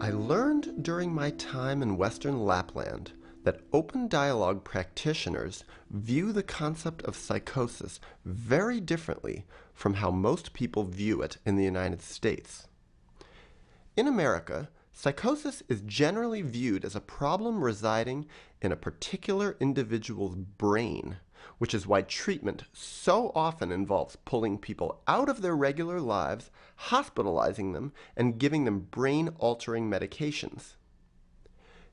[SPEAKER 1] I learned during my time in Western Lapland that open dialogue practitioners view the concept of psychosis very differently from how most people view it in the United States. In America, psychosis is generally viewed as a problem residing in a particular individual's brain, which is why treatment so often involves pulling people out of their regular lives, hospitalizing them, and giving them brain-altering medications.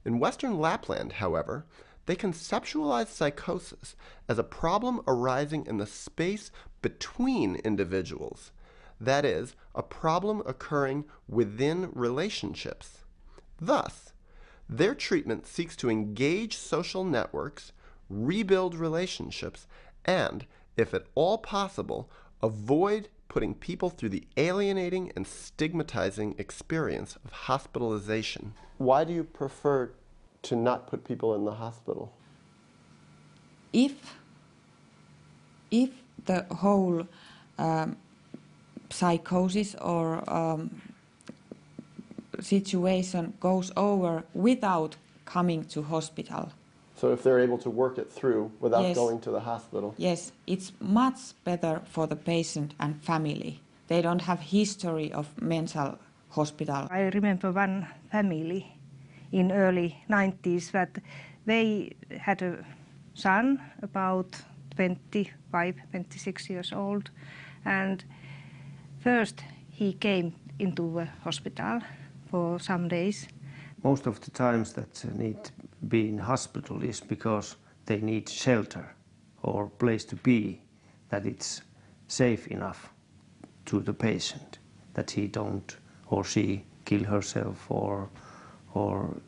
[SPEAKER 1] In Western Lapland, however, they conceptualize psychosis as a problem arising in the space between individuals, that is, a problem occurring within relationships. Thus, their treatment seeks to engage social networks, rebuild relationships, and, if at all possible, avoid putting people through the alienating and stigmatizing experience of hospitalization. Why do you prefer to not put people in the hospital?
[SPEAKER 4] If the whole psychosis or situation goes over without coming to hospital.
[SPEAKER 1] So if they're able to work it through without
[SPEAKER 4] Yes.
[SPEAKER 1] going to the hospital?
[SPEAKER 4] Yes, it's much better for the patient and family. They don't have history of mental hospital.
[SPEAKER 14] I remember one family in early 90s that they had a son about 25, 26 years old, and first he came into the hospital for some days.
[SPEAKER 7] Most of the times that need to be in hospital is because they need shelter or place to be, that it's safe enough to the patient, that he don't or she kill herself or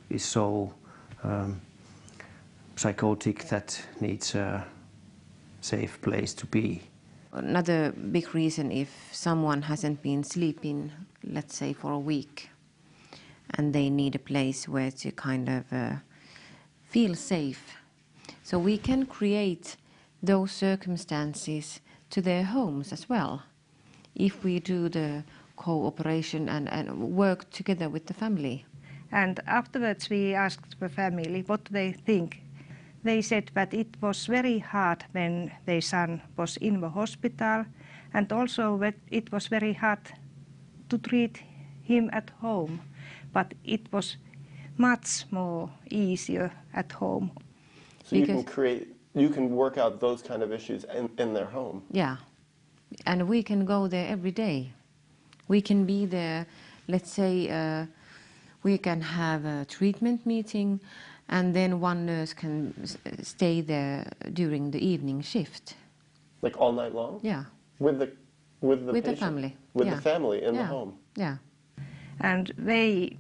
[SPEAKER 7] is so psychotic that needs a safe place to be.
[SPEAKER 2] Another big reason, if someone hasn't been sleeping, let's say for a week, and they need a place where to kind of feel safe. So we can create those circumstances to their homes as well, if we do the cooperation and work together with the family.
[SPEAKER 14] And afterwards we asked the family what they think. They said that it was very hard when their son was in the hospital, and also that it was very hard to treat him at home, but it was much more easier at home.
[SPEAKER 1] So you can work out those kind of issues in their home?
[SPEAKER 2] Yeah, and we can go there every day. We can be there, let's say, we can have a treatment meeting, and then one nurse can stay there during the evening shift.
[SPEAKER 1] Like all night long?
[SPEAKER 2] Yeah.
[SPEAKER 1] With the patient?
[SPEAKER 2] The family.
[SPEAKER 1] With
[SPEAKER 2] yeah.
[SPEAKER 1] the family in the home?
[SPEAKER 2] Yeah.
[SPEAKER 14] And they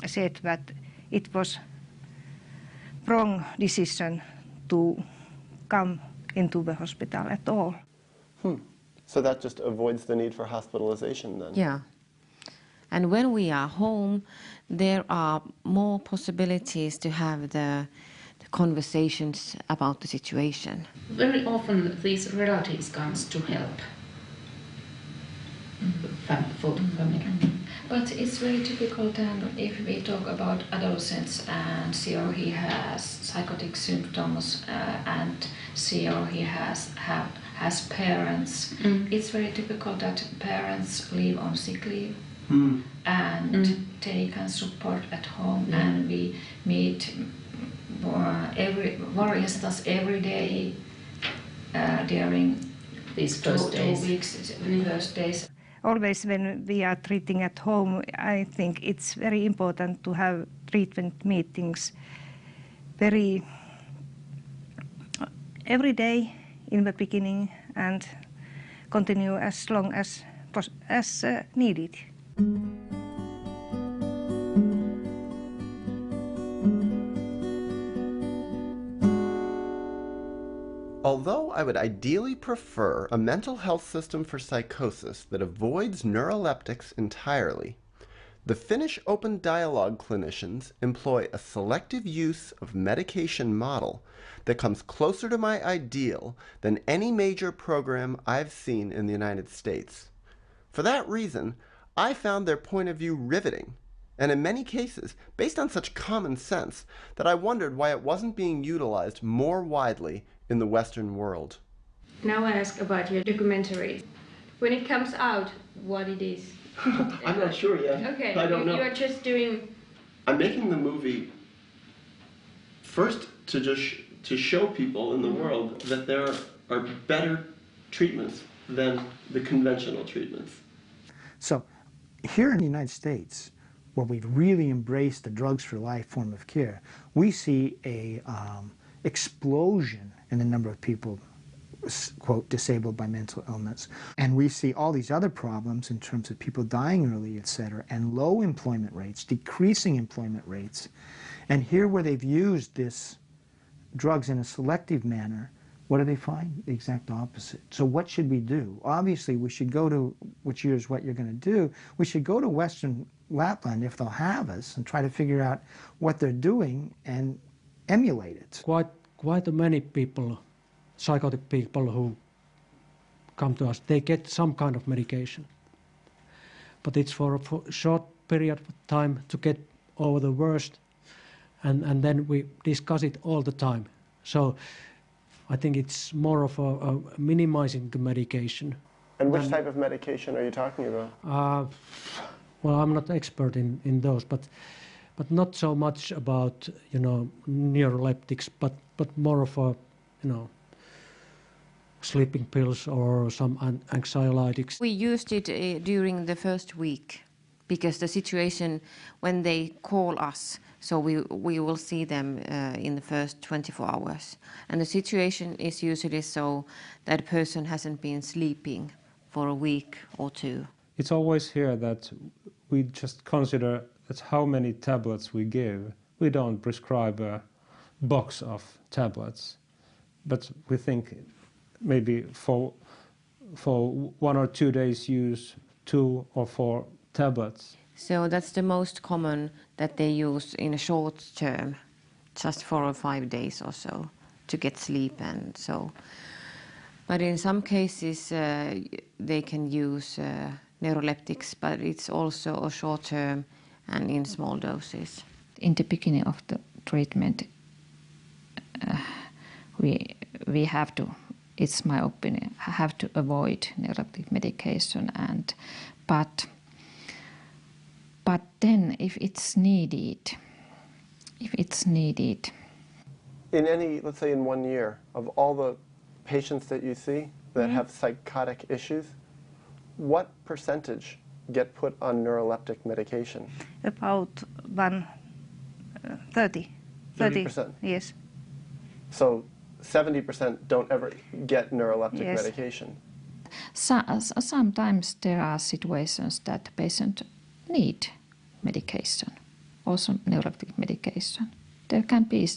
[SPEAKER 14] said that it was wrong decision to come into the hospital at all.
[SPEAKER 1] So that just avoids the need for hospitalization then?
[SPEAKER 2] Yeah. And when we are home, there are more possibilities to have the conversations about the situation.
[SPEAKER 13] Very often these relatives comes to help for the family.
[SPEAKER 10] But it's very difficult if we talk about adolescents and see or he has psychotic symptoms and see or he has parents. It's very difficult that parents live on sick leave and they can support at home, and we meet for instance every day during
[SPEAKER 13] these
[SPEAKER 10] two
[SPEAKER 13] days.
[SPEAKER 10] weeks, first days.
[SPEAKER 14] Always when we are treating at home, I think it's very important to have treatment meetings every day in the beginning and continue as long as needed.
[SPEAKER 1] Although I would ideally prefer a mental health system for psychosis that avoids neuroleptics entirely, the Finnish open dialogue clinicians employ a selective use of medication model that comes closer to my ideal than any major program I've seen in the United States. For that reason, I found their point of view riveting and in many cases based on such common sense that I wondered why it wasn't being utilized more widely in the Western world.
[SPEAKER 15] Now I ask about your documentary. When it comes out, what it is?
[SPEAKER 1] I'm not sure yet.
[SPEAKER 15] Okay,
[SPEAKER 1] I don't know.
[SPEAKER 15] You are just doing...
[SPEAKER 1] I'm making the movie first to show people in the world that there are better treatments than the conventional treatments.
[SPEAKER 9] So here in the United States, where we've really embraced the drugs for life form of care, we see a explosion in the number of people, quote, disabled by mental illness. And we see all these other problems in terms of people dying early, etc., and low employment rates, decreasing employment rates. And here where they've used this drugs in a selective manner, what do they find? The exact opposite. So what should we do? Obviously, we should go to, which is what you're going to do, we should go to Western Lapland, if they'll have us, and try to figure out what they're doing and emulate it.
[SPEAKER 5] Quite many people, psychotic people who come to us, they get some kind of medication. But it's for a short period of time to get over the worst, and then we discuss it all the time. So I think it's more of a minimizing the medication.
[SPEAKER 1] And which type of medication are you talking about?
[SPEAKER 5] Well, I'm not expert in those, but not so much about, you know, neuroleptics, but more of a, you know, sleeping pills or some anxiolytics.
[SPEAKER 2] We used it during the first week because the situation when they call us, so we will see them in the first 24 hours. And the situation is usually so that a person hasn't been sleeping for a week or two.
[SPEAKER 3] It's always here that we just consider that's how many tablets we give. We don't prescribe a box of tablets, but we think maybe for 1 or 2 days use 2 or 4 tablets.
[SPEAKER 2] So that's the most common that they use in a short term, just 4 or 5 days or so to get sleep and so. But in some cases they can use neuroleptics, but it's also a short term and in small doses.
[SPEAKER 10] In the beginning of the treatment, we have to, it's my opinion, have to avoid neuroleptic medication, but then if it's needed.
[SPEAKER 1] In any, let's say in 1 year, of all the patients that you see that have psychotic issues, what percentage get put on neuroleptic medication?
[SPEAKER 14] About 30.
[SPEAKER 1] 30%?
[SPEAKER 14] Yes.
[SPEAKER 1] So 70% don't ever get neuroleptic
[SPEAKER 14] Yes.
[SPEAKER 1] medication.
[SPEAKER 10] Sometimes there are situations that the patient need medication, also neuroleptic medication. There can be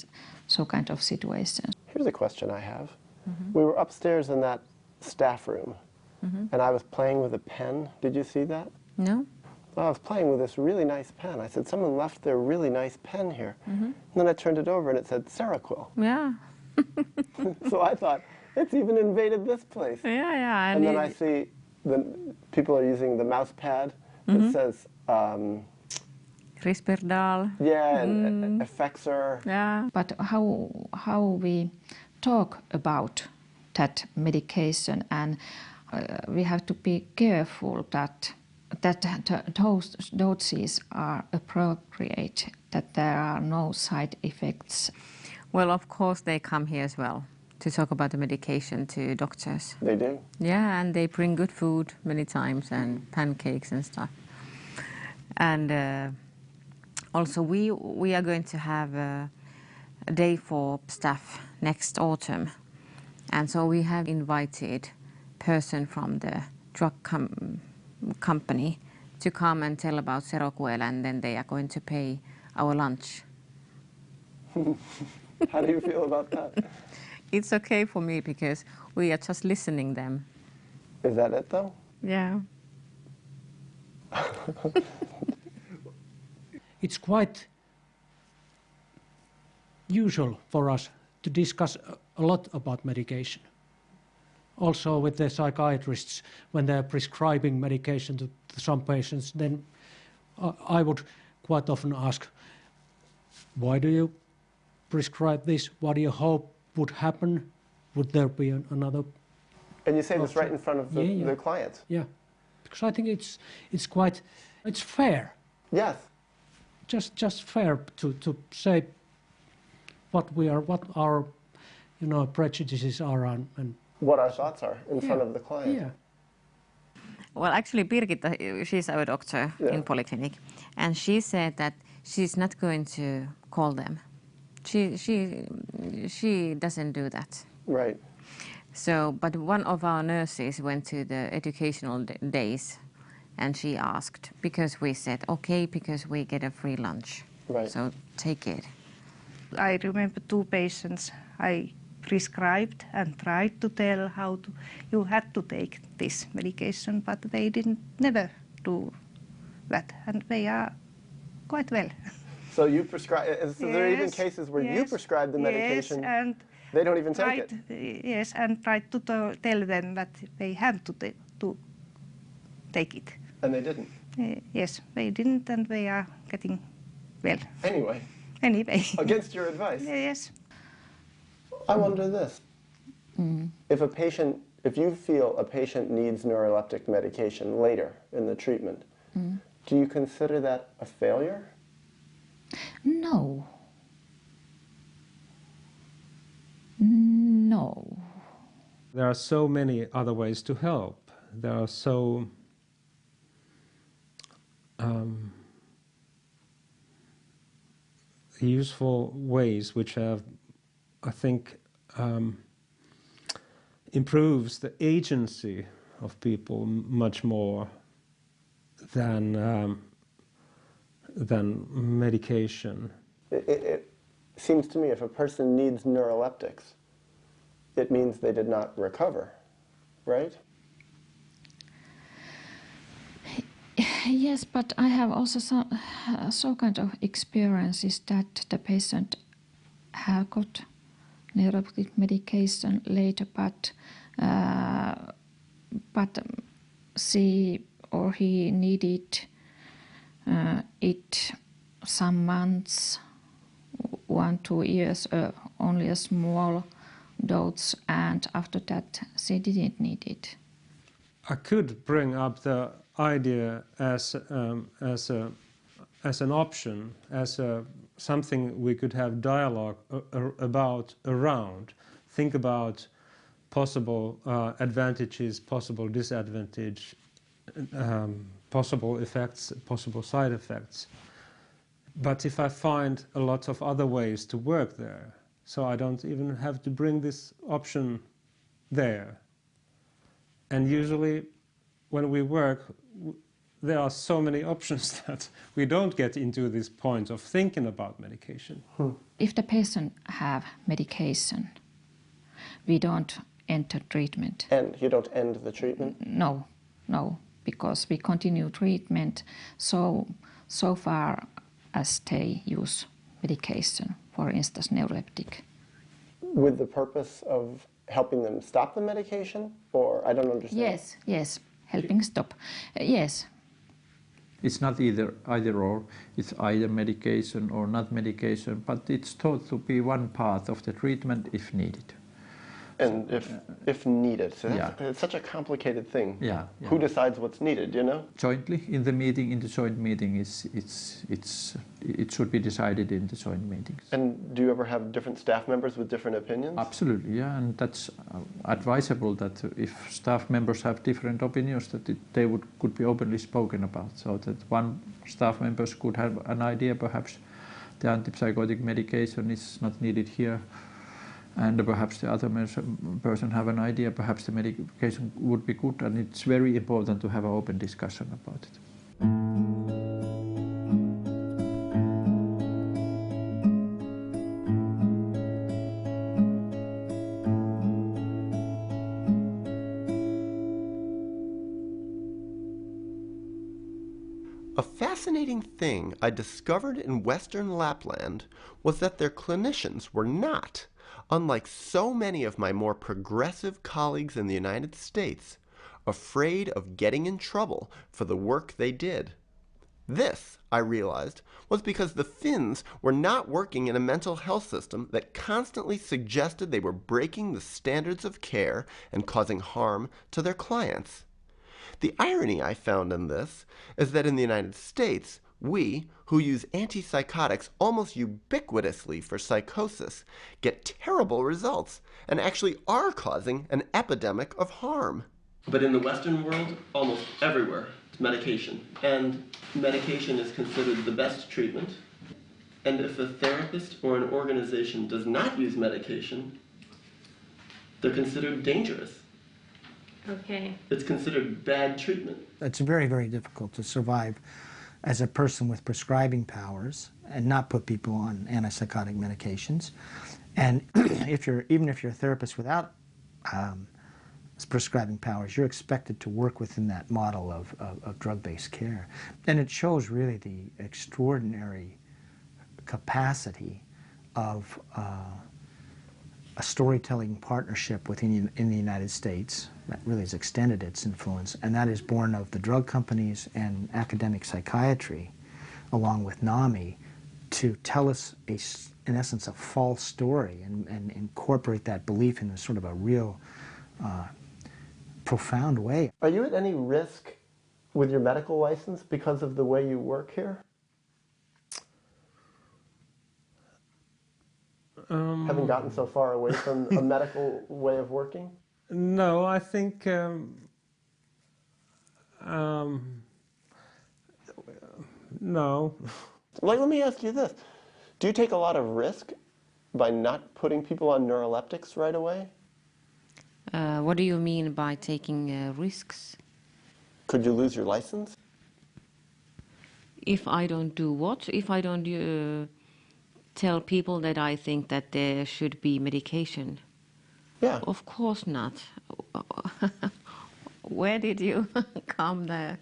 [SPEAKER 10] so kind of situations.
[SPEAKER 1] Here's a question I have. We were upstairs in that staff room, and I was playing with a pen. Did you see that?
[SPEAKER 2] No.
[SPEAKER 1] Well, I was playing with this really nice pen. I said, someone left their really nice pen here. And then I turned it over and it said Seroquel.
[SPEAKER 2] Yeah.
[SPEAKER 1] So I thought, it's even invaded this place.
[SPEAKER 2] Yeah.
[SPEAKER 1] And then I see the people are using the mouse pad that says
[SPEAKER 2] Risperdal.
[SPEAKER 1] Yeah, and Effexor.
[SPEAKER 2] Yeah.
[SPEAKER 10] But how we talk about that medication, and we have to be careful that those doses are appropriate, that there are no side effects.
[SPEAKER 2] Well, of course they come here as well to talk about the medication to doctors.
[SPEAKER 1] They do?
[SPEAKER 2] Yeah, and they bring good food many times and pancakes and stuff. And also we are going to have a day for staff next autumn. And so we have invited a person from the drug company to come and tell about Seroquel, and then they are going to pay our lunch.
[SPEAKER 1] How do you feel about that?
[SPEAKER 2] It's okay for me because we are just listening them.
[SPEAKER 1] Is that it though?
[SPEAKER 2] Yeah.
[SPEAKER 5] It's quite usual for us to discuss a lot about medication. Also with the psychiatrists, when they're prescribing medication to some patients, then I would quite often ask, why do you prescribe this? What do you hope would happen? Would there be another?
[SPEAKER 1] And you say this right in front of the client?
[SPEAKER 5] Yeah, because I think it's fair.
[SPEAKER 1] Yes.
[SPEAKER 5] Just fair to say what our prejudices are and
[SPEAKER 1] what our thoughts are in front of the client.
[SPEAKER 5] Yeah.
[SPEAKER 2] Well, actually, Birgitta, she's our doctor in polyclinic, and she said that she's not going to call them. She doesn't do that.
[SPEAKER 1] Right.
[SPEAKER 2] So, but one of our nurses went to the educational days, and she asked, because we said, okay, because we get a free lunch.
[SPEAKER 1] Right.
[SPEAKER 2] So take it.
[SPEAKER 14] I remember 2 patients I prescribed and tried to tell you had to take this medication, but they never do that, and they are quite well.
[SPEAKER 1] So you prescribe, so there are even cases where you prescribe the medication,
[SPEAKER 14] and
[SPEAKER 1] they don't even take it.
[SPEAKER 14] Yes, and tried to tell them that they have to take it.
[SPEAKER 1] And they didn't?
[SPEAKER 14] Yes, they didn't, and they are getting well.
[SPEAKER 1] Anyway. Against your advice?
[SPEAKER 14] Yes.
[SPEAKER 1] I wonder this. If you feel a patient needs neuroleptic medication later in the treatment, do you consider that a failure?
[SPEAKER 13] No. No.
[SPEAKER 3] There are so many other ways to help. There are so useful ways which have, I think, improves the agency of people much more than medication.
[SPEAKER 1] It seems to me if a person needs neuroleptics, it means they did not recover, right?
[SPEAKER 10] Yes, but I have also some kind of experiences that the patient have got neuroleptic medication later, but she or he needed it some months, 1-2 years, only a small dose, and after that she didn't need it.
[SPEAKER 3] I could bring up the idea as an option, as something we could have dialogue around. Think about possible advantages, possible disadvantage, possible effects, possible side effects. But if I find a lot of other ways to work there, so I don't even have to bring this option there. And usually when we work, there are so many options that we don't get into this point of thinking about medication.
[SPEAKER 10] If the patient have medication, we don't enter treatment.
[SPEAKER 1] And you don't end the treatment?
[SPEAKER 10] No, because we continue treatment so far as they use medication, for instance, neuroleptic.
[SPEAKER 1] With the purpose of helping them stop the medication? Or I don't understand.
[SPEAKER 10] Yes, helping stop. Yes.
[SPEAKER 11] It's not either or, it's either medication or not medication, but it's thought to be one part of the treatment if needed.
[SPEAKER 1] And if needed. So it's such a complicated thing.
[SPEAKER 11] Yeah.
[SPEAKER 1] Who decides what's needed, you know?
[SPEAKER 11] Jointly, in the joint meeting, it should be decided in the joint meetings.
[SPEAKER 1] And do you ever have different staff members with different opinions?
[SPEAKER 11] Absolutely, yeah, and that's advisable that if staff members have different opinions, that they could be openly spoken about, so that one staff members could have an idea, perhaps the antipsychotic medication is not needed here, and perhaps the other person have an idea, perhaps the medication would be good, and it's very important to have an open discussion about it.
[SPEAKER 1] A fascinating thing I discovered in Western Lapland was that their clinicians were not, unlike so many of my more progressive colleagues in the United States, afraid of getting in trouble for the work they did. This, I realized, was because the Finns were not working in a mental health system that constantly suggested they were breaking the standards of care and causing harm to their clients. The irony I found in this is that in the United States, we, who use antipsychotics almost ubiquitously for psychosis, get terrible results and actually are causing an epidemic of harm. But in the Western world, almost everywhere, it's medication. And medication is considered the best treatment. And if a therapist or an organization does not use medication, they're considered dangerous.
[SPEAKER 15] Okay.
[SPEAKER 1] It's considered bad treatment.
[SPEAKER 9] It's very, very difficult to survive as a person with prescribing powers and not put people on antipsychotic medications. And even if you're a therapist without prescribing powers, you're expected to work within that model of drug-based care. And it shows really the extraordinary capacity of a storytelling partnership in the United States that really has extended its influence, and that is born of the drug companies and academic psychiatry, along with NAMI, to tell us, in essence, a false story and incorporate that belief in a sort of a real profound way.
[SPEAKER 1] Are you at any risk with your medical license because of the way you work here? Having gotten so far away from a medical way of working?
[SPEAKER 3] No, I think no.
[SPEAKER 1] Let me ask you this. Do you take a lot of risk by not putting people on neuroleptics right away?
[SPEAKER 2] What do you mean by taking risks?
[SPEAKER 1] Could you lose your license?
[SPEAKER 2] If I don't do what? If I don't tell people that I think that there should be medication?
[SPEAKER 1] Yeah.
[SPEAKER 2] Of course not. Where did you come there?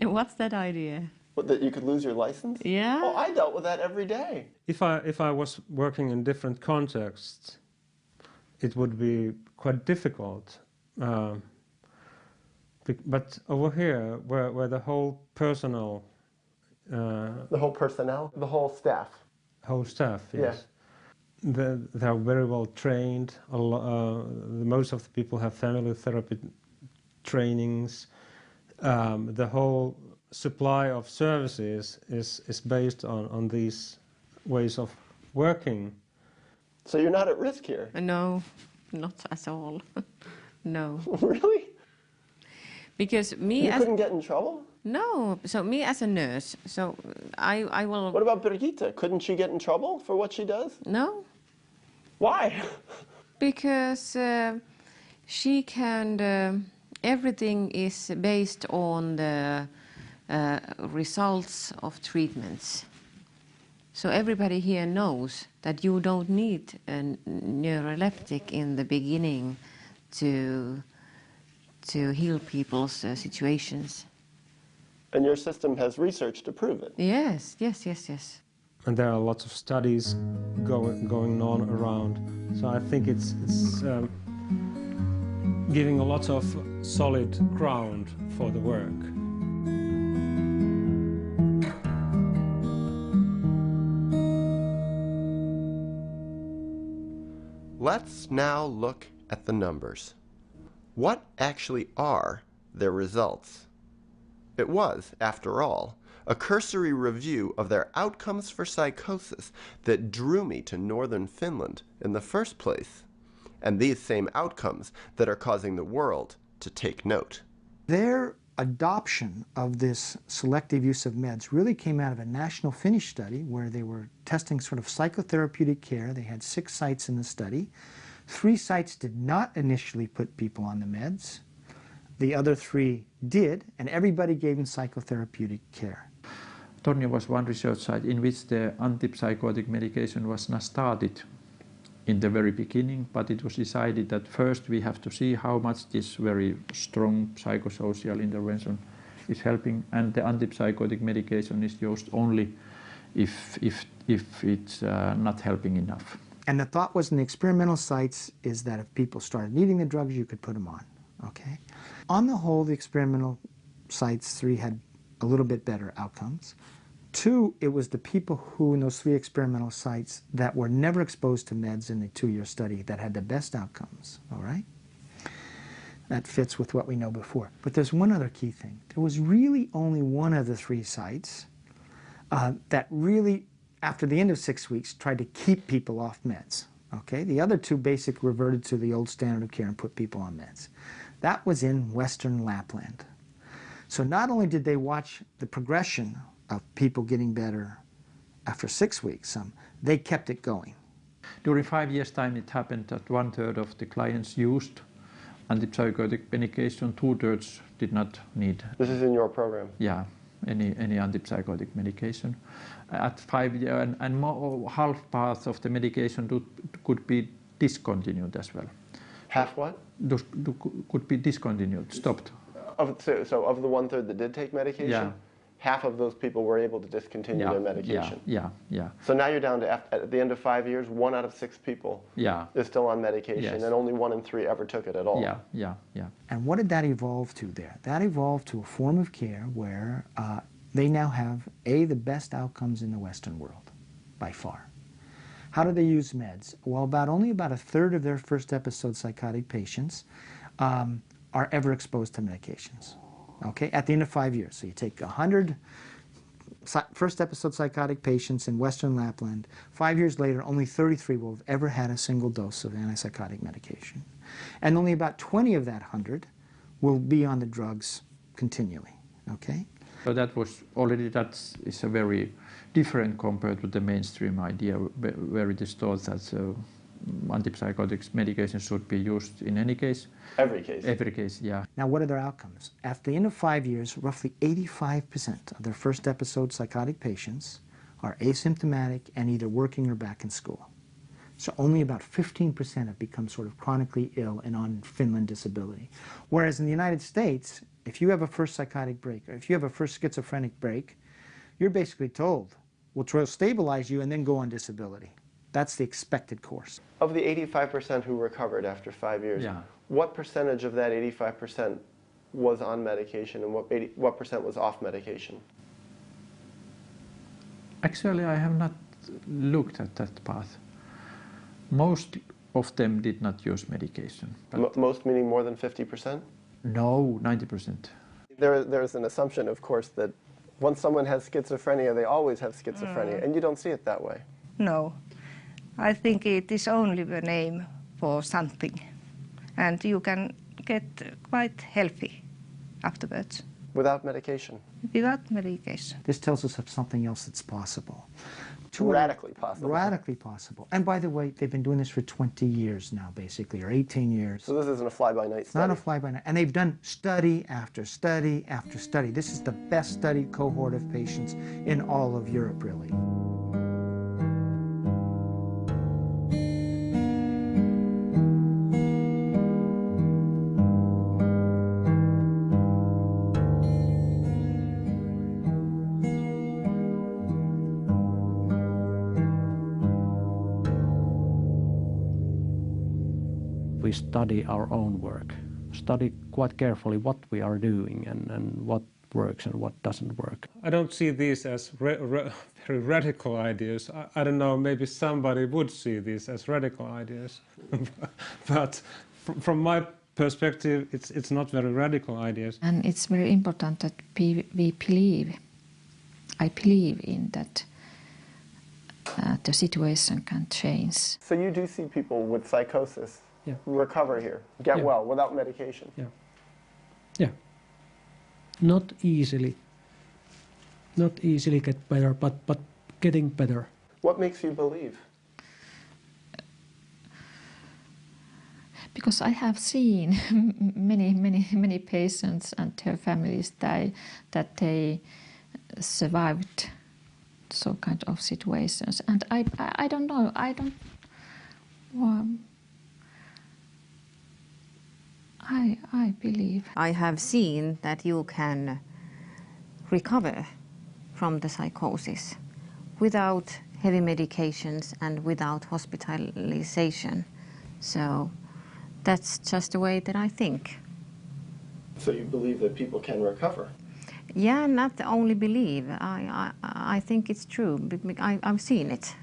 [SPEAKER 2] What's that idea?
[SPEAKER 1] What, that you could lose your license?
[SPEAKER 2] Yeah.
[SPEAKER 1] Oh, I dealt with that every day.
[SPEAKER 3] If I was working in different contexts, it would be quite difficult. But over here, where the whole personnel...
[SPEAKER 1] the whole personnel? The whole staff?
[SPEAKER 3] Whole staff, yes. Yeah. They are very well trained. Most of the people have family therapy trainings. The whole supply of services is based on these ways of working.
[SPEAKER 1] So you're not at risk here?
[SPEAKER 2] No, not at all. No.
[SPEAKER 1] Really?
[SPEAKER 2] Because me
[SPEAKER 1] You couldn't get in trouble?
[SPEAKER 2] No, so me as a nurse, so I will...
[SPEAKER 1] What about Birgitta? Couldn't she get in trouble for what she does?
[SPEAKER 2] No.
[SPEAKER 1] Why?
[SPEAKER 2] Because she can... everything is based on the results of treatments. So everybody here knows that you don't need a neuroleptic in the beginning to heal people's situations.
[SPEAKER 1] And your system has research to prove it?
[SPEAKER 2] Yes, yes, yes, yes.
[SPEAKER 3] And there are lots of studies going on around. So I think it's giving a lot of solid ground for the work.
[SPEAKER 1] Let's now look at the numbers. What actually are their results? It was, after all, a cursory review of their outcomes for psychosis that drew me to northern Finland in the first place, and these same outcomes that are causing the world to take note.
[SPEAKER 9] Their adoption of this selective use of meds really came out of a national Finnish study where they were testing sort of psychotherapeutic care. They had 6 sites in the study. 3 sites did not initially put people on the meds. The other 3 did, and everybody gave them psychotherapeutic care.
[SPEAKER 11] Tornio was one research site in which the antipsychotic medication was not started in the very beginning, but it was decided that first we have to see how much this very strong psychosocial intervention is helping, and the antipsychotic medication is used only if it's not helping enough.
[SPEAKER 9] And the thought was in the experimental sites is that if people started needing the drugs, you could put them on, okay? On the whole, the experimental sites, 3 had a little bit better outcomes. 2, it was the people who, in those 3 experimental sites, that were never exposed to meds in the 2-year study that had the best outcomes, all right? That fits with what we know before. But there's one other key thing. There was really only one of the 3 sites that really, after the end of 6 weeks, tried to keep people off meds, okay? The other 2 basically reverted to the old standard of care and put people on meds. That was in Western Lapland. So not only did they watch the progression of people getting better after 6 weeks, they kept it going.
[SPEAKER 11] During 5 years' time, it happened that 1/3 of the clients used antipsychotic medication, 2/3 did not need.
[SPEAKER 1] This is in your program?
[SPEAKER 11] Yeah, any antipsychotic medication. At 5 years, and half part of the medication could be discontinued as well.
[SPEAKER 1] Half what?
[SPEAKER 11] Could be discontinued, stopped.
[SPEAKER 1] So of the 1/3 that did take medication,
[SPEAKER 11] yeah.
[SPEAKER 1] Half of those people were able to discontinue their medication.
[SPEAKER 11] Yeah.
[SPEAKER 1] So now you're down to, at the end of 5 years, 1 out of 6 people is still on medication,
[SPEAKER 11] yes.
[SPEAKER 1] and only 1 in 3 ever took it at all.
[SPEAKER 11] Yeah.
[SPEAKER 9] And what did that evolve to there? That evolved to a form of care where they now have, the best outcomes in the Western world, by far. How do they use meds? Well, only about 1/3 of their first episode psychotic patients are ever exposed to medications. Okay, at the end of 5 years. So you take 100 first episode psychotic patients in Western Lapland. 5 years later, only 33 will have ever had a single dose of antipsychotic medication. And only about 20 of that 100 will be on the drugs continually. Okay?
[SPEAKER 11] So that was already, that is a very different compared to the mainstream idea where it is thought that antipsychotics medication should be used in any case.
[SPEAKER 1] Every case.
[SPEAKER 11] Every case, yeah.
[SPEAKER 9] Now, what are their outcomes? At the end of 5 years, roughly 85% of their first episode psychotic patients are asymptomatic and either working or back in school. So only about 15% have become sort of chronically ill and on Finland disability. Whereas in the United States, if you have a first psychotic break, or if you have a first schizophrenic break, you're basically told, we'll try to stabilize you and then go on disability. That's the expected course.
[SPEAKER 1] Of the 85% who recovered after 5 years, what percentage of that 85% was on medication and what percent was off medication?
[SPEAKER 11] Actually, I have not looked at that path. Most of them did not use medication.
[SPEAKER 1] Most meaning more than 50%?
[SPEAKER 11] No, 90%.
[SPEAKER 1] There's an assumption, of course, that once someone has schizophrenia, they always have schizophrenia, and you don't see it that way.
[SPEAKER 14] No. I think it is only the name for something, and you can get quite healthy afterwards.
[SPEAKER 1] Without medication?
[SPEAKER 14] Without medication.
[SPEAKER 9] This tells us of something else that's possible.
[SPEAKER 1] Radically possible.
[SPEAKER 9] Radically possible. And by the way, they've been doing this for 20 years now, basically, or 18 years.
[SPEAKER 1] So this isn't a fly-by-night study?
[SPEAKER 9] It's not a fly-by-night. And they've done study after study after study. This is the best studied cohort of patients in all of Europe, really.
[SPEAKER 5] We study our own work, study quite carefully what we are doing and what works and what doesn't work.
[SPEAKER 3] I don't see these as very radical ideas. I don't know, maybe somebody would see these as radical ideas. But from my perspective, it's not very radical ideas.
[SPEAKER 10] And it's very important that we believe, I believe in that the situation can change.
[SPEAKER 1] So you do see people with psychosis recover here, get well without medication?
[SPEAKER 5] Yeah. Not easily get better, but getting better.
[SPEAKER 1] What makes you believe?
[SPEAKER 10] Because I have seen many patients and their families die, that they survived so kind of situations. And I don't know, I believe.
[SPEAKER 2] I have seen that you can recover from the psychosis without heavy medications and without hospitalization. So that's just the way that I think.
[SPEAKER 1] So you believe that people can recover?
[SPEAKER 2] Yeah, not only believe. I think it's true. I've seen it.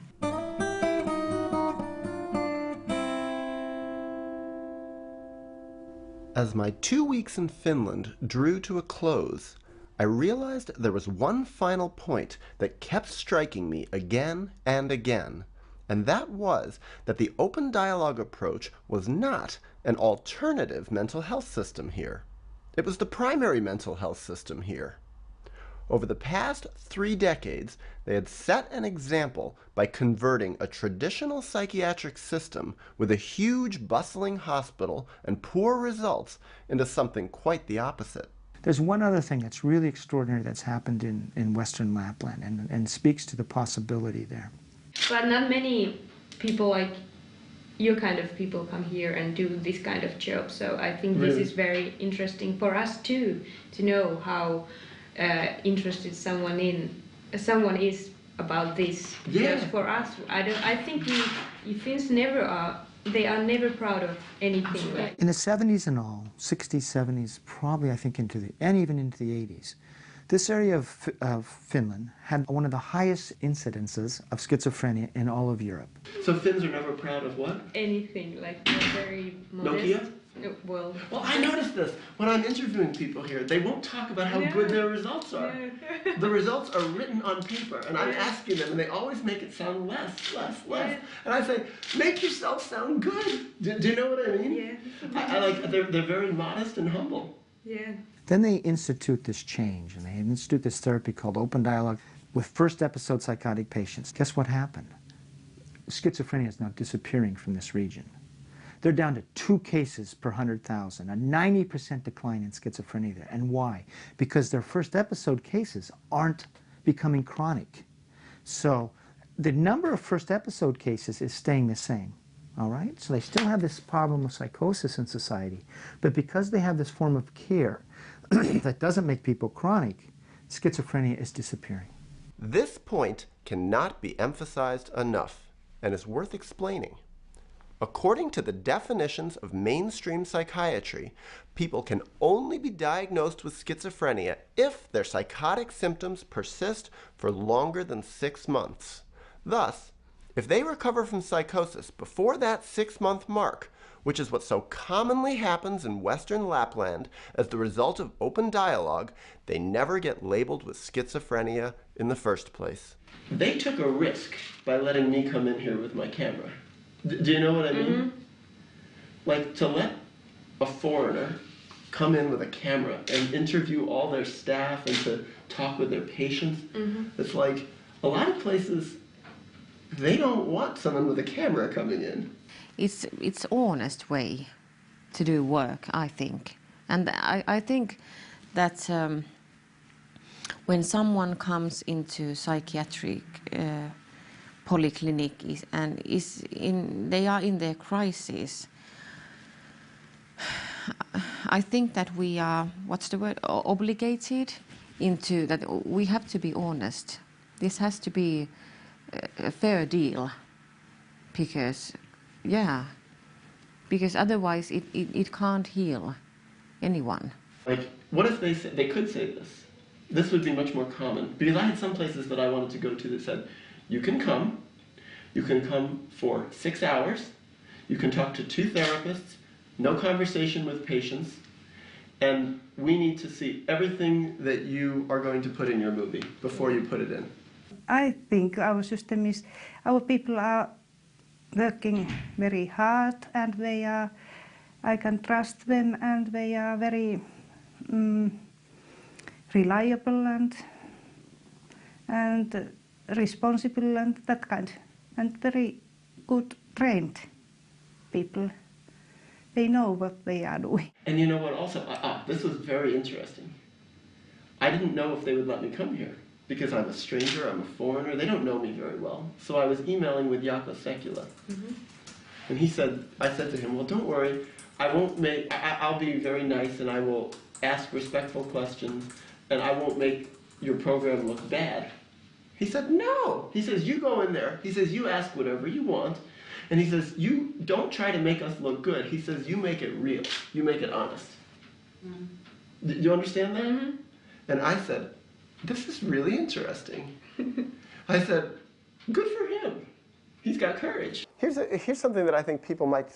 [SPEAKER 1] As my 2 weeks in Finland drew to a close, I realized there was one final point that kept striking me again and again, and that was that the open dialogue approach was not an alternative mental health system here. It was the primary mental health system here. Over the past 3 decades, they had set an example by converting a traditional psychiatric system with a huge bustling hospital and poor results into something quite the opposite.
[SPEAKER 9] There's one other thing that's really extraordinary that's happened in Western Lapland and speaks to the possibility there.
[SPEAKER 15] But not many people like your kind of people come here and do this kind of job. So I think this is very interesting for us too, to know how interested someone is about this. Because for us, I think Finns they are never proud of anything.
[SPEAKER 9] In the 70s and all, 60s, 70s, probably I think and even into the 80s, this area of Finland had one of the highest incidences of schizophrenia in all of Europe.
[SPEAKER 1] So Finns are never proud of what?
[SPEAKER 15] Anything, like they're very modest.
[SPEAKER 1] Nokia?
[SPEAKER 15] Well,
[SPEAKER 1] I noticed this. When I'm interviewing people here, they won't talk about how good their results are. The results are written on paper, and I'm asking them, and they always make it sound less. And I say, make yourself sound good. Do you know what I mean? Yeah. I like, they're very modest and humble.
[SPEAKER 15] Yeah.
[SPEAKER 9] Then they institute this change, and they institute this therapy called open dialogue with first episode psychotic patients. Guess what happened? Schizophrenia is now disappearing from this region. They're down to 2 cases per 100,000, a 90% decline in schizophrenia there. And why? Because their first episode cases aren't becoming chronic. So the number of first episode cases is staying the same. All right? So they still have this problem of psychosis in society, but because they have this form of care that doesn't make people chronic, schizophrenia is disappearing.
[SPEAKER 1] This point cannot be emphasized enough and is worth explaining. According to the definitions of mainstream psychiatry, people can only be diagnosed with schizophrenia if their psychotic symptoms persist for longer than 6 months. Thus, if they recover from psychosis before that 6-month mark, which is what so commonly happens in Western Lapland as the result of open dialogue, they never get labeled with schizophrenia in the first place. They took a risk by letting me come in here with my camera. Do you know what I mean? Mm-hmm. Like, to let a foreigner come in with a camera and interview all their staff and to talk with their patients, it's like, a lot of places, they don't want someone with a camera coming in.
[SPEAKER 2] It's honest way to do work, I think. And I think that when someone comes into psychiatric polyclinic they are in their crisis, I think that we are, what's the word, obligated into that. We have to be honest. This has to be a fair deal, because otherwise it can't heal anyone.
[SPEAKER 1] Like, what if they could say this? This would be much more common, because I had some places that I wanted to go to that said, you can come for 6 hours, you can talk to 2 therapists, no conversation with patients, and we need to see everything that you are going to put in your movie before you put it in.
[SPEAKER 14] I think our system is, our people are working very hard, and I can trust them, and they are very reliable and responsible and that kind, and very good trained people. They know what they are doing.
[SPEAKER 1] And you know what also, this was very interesting. I didn't know if they would let me come here, because I'm a stranger, I'm a foreigner, they don't know me very well. So I was emailing with Jaakko Sekula. And I said to him, well, don't worry, I'll be very nice, and I will ask respectful questions, and I won't make your program look bad. He said, no. He says, you go in there. He says, you ask whatever you want. And he says, you don't try to make us look good. He says, you make it real. You make it honest. Do you understand that? And I said, this is really interesting. I said, good for him. He's got courage. Here's something that I think people might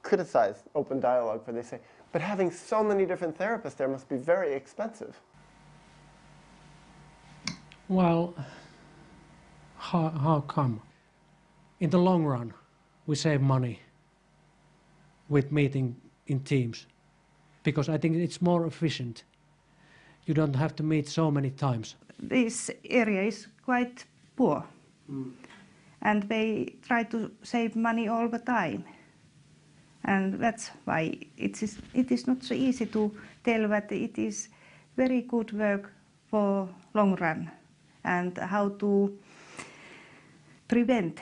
[SPEAKER 1] criticize open dialogue for. They say, but having so many different therapists there must be very expensive.
[SPEAKER 5] Well, how come? In the long run, we save money with meeting in teams, because I think it's more efficient. You don't have to meet so many times.
[SPEAKER 14] This area is quite poor, and they try to save money all the time. And that's why it is not so easy to tell that it is very good work for long run and how to prevent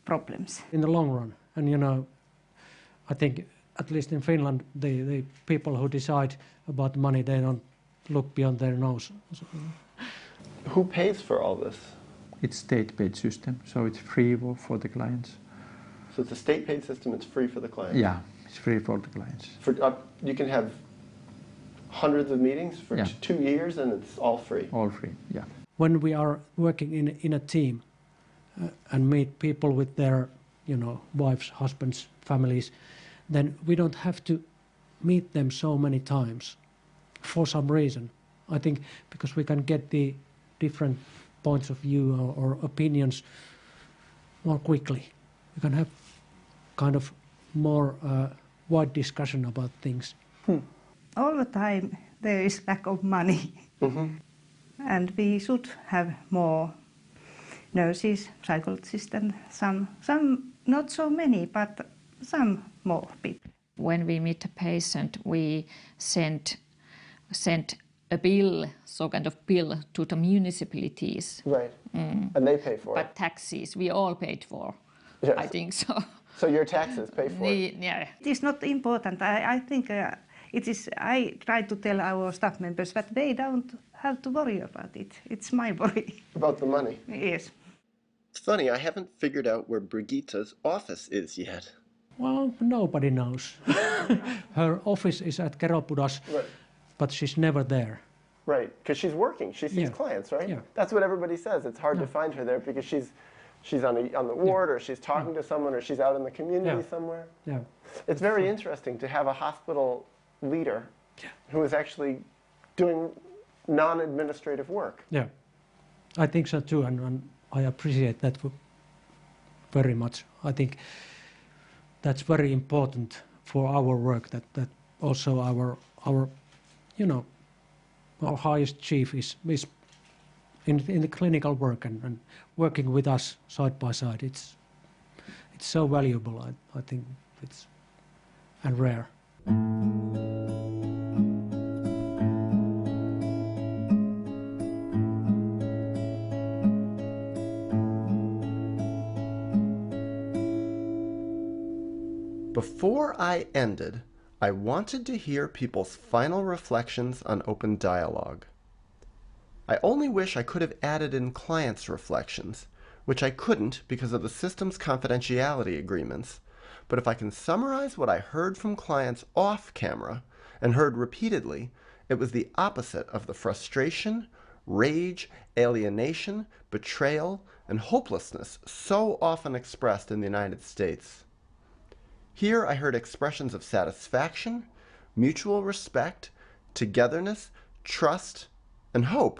[SPEAKER 14] problems.
[SPEAKER 5] In the long run, and you know, I think at least in Finland, the people who decide about money, they don't look beyond their nose.
[SPEAKER 1] Who pays for all this?
[SPEAKER 11] It's state-paid system, so it's free for the clients.
[SPEAKER 1] So it's a state-paid system, it's free for the clients?
[SPEAKER 11] Yeah, it's free for the clients.
[SPEAKER 1] You can have hundreds of meetings for 2 years and it's all free?
[SPEAKER 11] All free, yeah.
[SPEAKER 5] When we are working in a team and meet people with their, you know, wives, husbands, families, then we don't have to meet them so many times for some reason. I think because we can get the different points of view or opinions more quickly. We can have kind of more wide discussion about things.
[SPEAKER 14] All the time there is lack of money. And we should have more nurses, psychologists, and some not so many, but some more people.
[SPEAKER 10] When we meet a patient, we send a bill, so kind of bill to the municipalities.
[SPEAKER 1] Right, and they pay for it.
[SPEAKER 10] But taxes, we all paid for,
[SPEAKER 1] yes.
[SPEAKER 10] I think so.
[SPEAKER 1] So your taxes pay for it?
[SPEAKER 10] Yeah.
[SPEAKER 14] It is not important. I think it is. I try to tell our staff members that they don't have to worry about it. It's my worry.
[SPEAKER 1] About the money?
[SPEAKER 14] Yes.
[SPEAKER 1] It's funny, I haven't figured out where Brigitta's office is yet.
[SPEAKER 5] Well, nobody knows. Her office is at Keropudas,
[SPEAKER 1] right.
[SPEAKER 5] But she's never there.
[SPEAKER 1] Right, because she's working. She sees clients, right?
[SPEAKER 5] Yeah.
[SPEAKER 1] That's what everybody says. It's hard to find her there because she's on the ward or she's talking to someone or she's out in the community somewhere.
[SPEAKER 5] Yeah.
[SPEAKER 1] It's very interesting to have a hospital leader who is actually doing non-administrative work.
[SPEAKER 5] Yeah, I think so too, and I appreciate that very much. I think that's very important for our work, that also our you know, our highest chief is in the clinical work and working with us side by side. It's so valuable, I think it's, and rare.
[SPEAKER 1] Before I ended, I wanted to hear people's final reflections on open dialogue. I only wish I could have added in clients' reflections, which I couldn't because of the system's confidentiality agreements, but if I can summarize what I heard from clients off camera, and heard repeatedly, it was the opposite of the frustration, rage, alienation, betrayal, and hopelessness so often expressed in the United States. Here I heard expressions of satisfaction, mutual respect, togetherness, trust, and hope,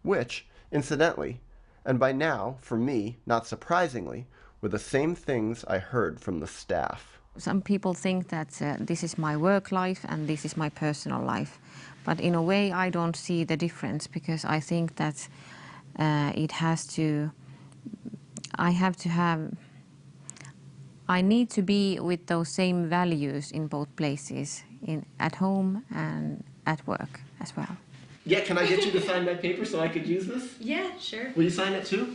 [SPEAKER 1] which, incidentally, and by now, for me, not surprisingly, were the same things I heard from the staff.
[SPEAKER 2] Some people think that this is my work life and this is my personal life. But in a way, I don't see the difference because I think that I need to be with those same values in both places, at home and at work as well.
[SPEAKER 1] Yeah, can I get you to sign my paper so I could use this?
[SPEAKER 15] Yeah, sure.
[SPEAKER 1] Will you sign it too?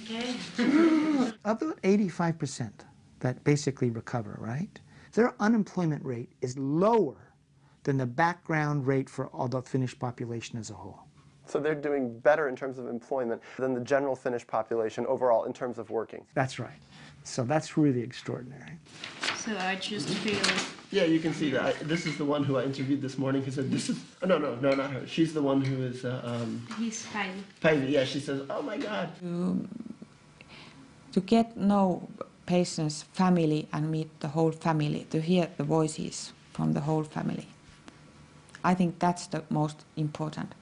[SPEAKER 15] Okay.
[SPEAKER 9] About 85% that basically recover, right? Their unemployment rate is lower than the background rate for all the Finnish population as a whole.
[SPEAKER 1] So they're doing better in terms of employment than the general Finnish population overall in terms of working.
[SPEAKER 9] That's right. So that's really extraordinary.
[SPEAKER 15] So I just feel
[SPEAKER 1] Yeah, you can see that. This is the one who I interviewed this morning who said, this is... Oh, no, not her. She's the one who is...
[SPEAKER 10] He's fine.
[SPEAKER 1] Päivi, yeah, she says, oh my God.
[SPEAKER 4] To get know patient's family and meet the whole family, to hear the voices from the whole family. I think that's the most important.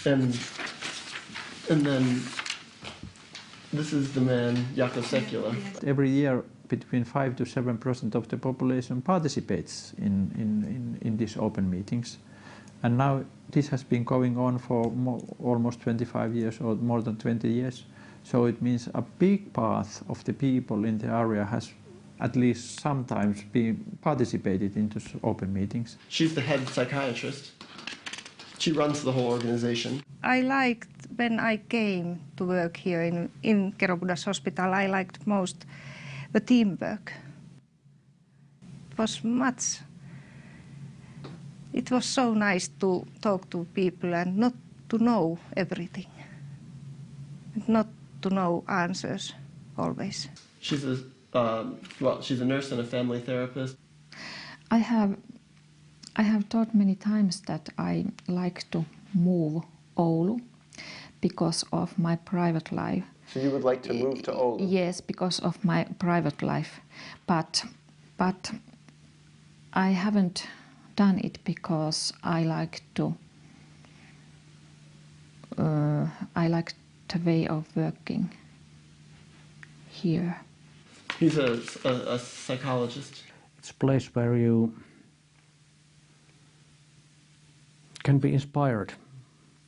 [SPEAKER 1] And then this is the man, Jaakko Sekula.
[SPEAKER 11] Every year, between 5 to 7% of the population participates in these open meetings. And now this has been going on for almost 25 years or more than 20 years. So it means a big part of the people in the area has at least sometimes been participated into open meetings.
[SPEAKER 1] She's the head psychiatrist. She runs the whole organization.
[SPEAKER 14] I liked, when I came to work here in Kerobudas Hospital, I liked most the teamwork. It was so nice to talk to people and not to know everything, and not to know answers always.
[SPEAKER 1] She's a nurse and a family therapist.
[SPEAKER 10] I have thought many times that I like to move Oulu because of my private life.
[SPEAKER 1] So you would like to move to Oulu?
[SPEAKER 10] Yes, because of my private life, but I haven't done it because I like the way of working here.
[SPEAKER 1] He's a psychologist.
[SPEAKER 5] It's a place where you can be inspired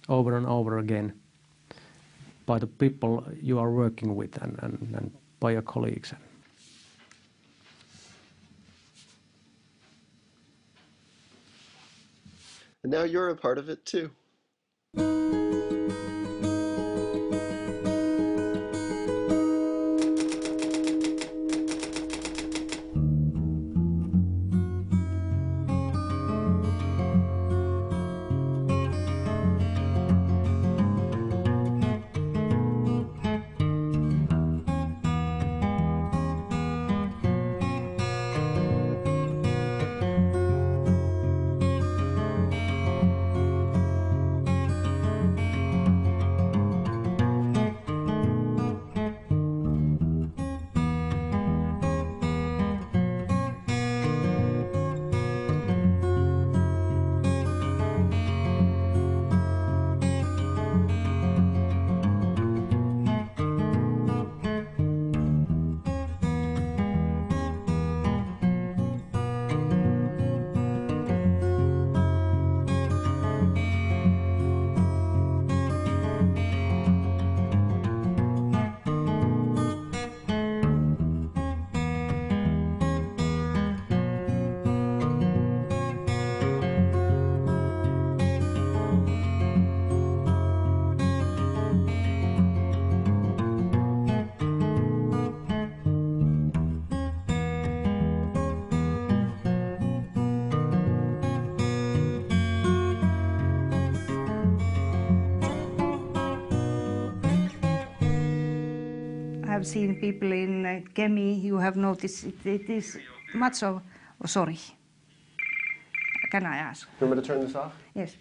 [SPEAKER 5] over and over again by the people you are working with and by your colleagues.
[SPEAKER 1] And now you're a part of it too.
[SPEAKER 14] I've seen people in Kemi, you have noticed it is much of... Oh, sorry. Can I ask?
[SPEAKER 1] You want me to turn this off?
[SPEAKER 14] Yes.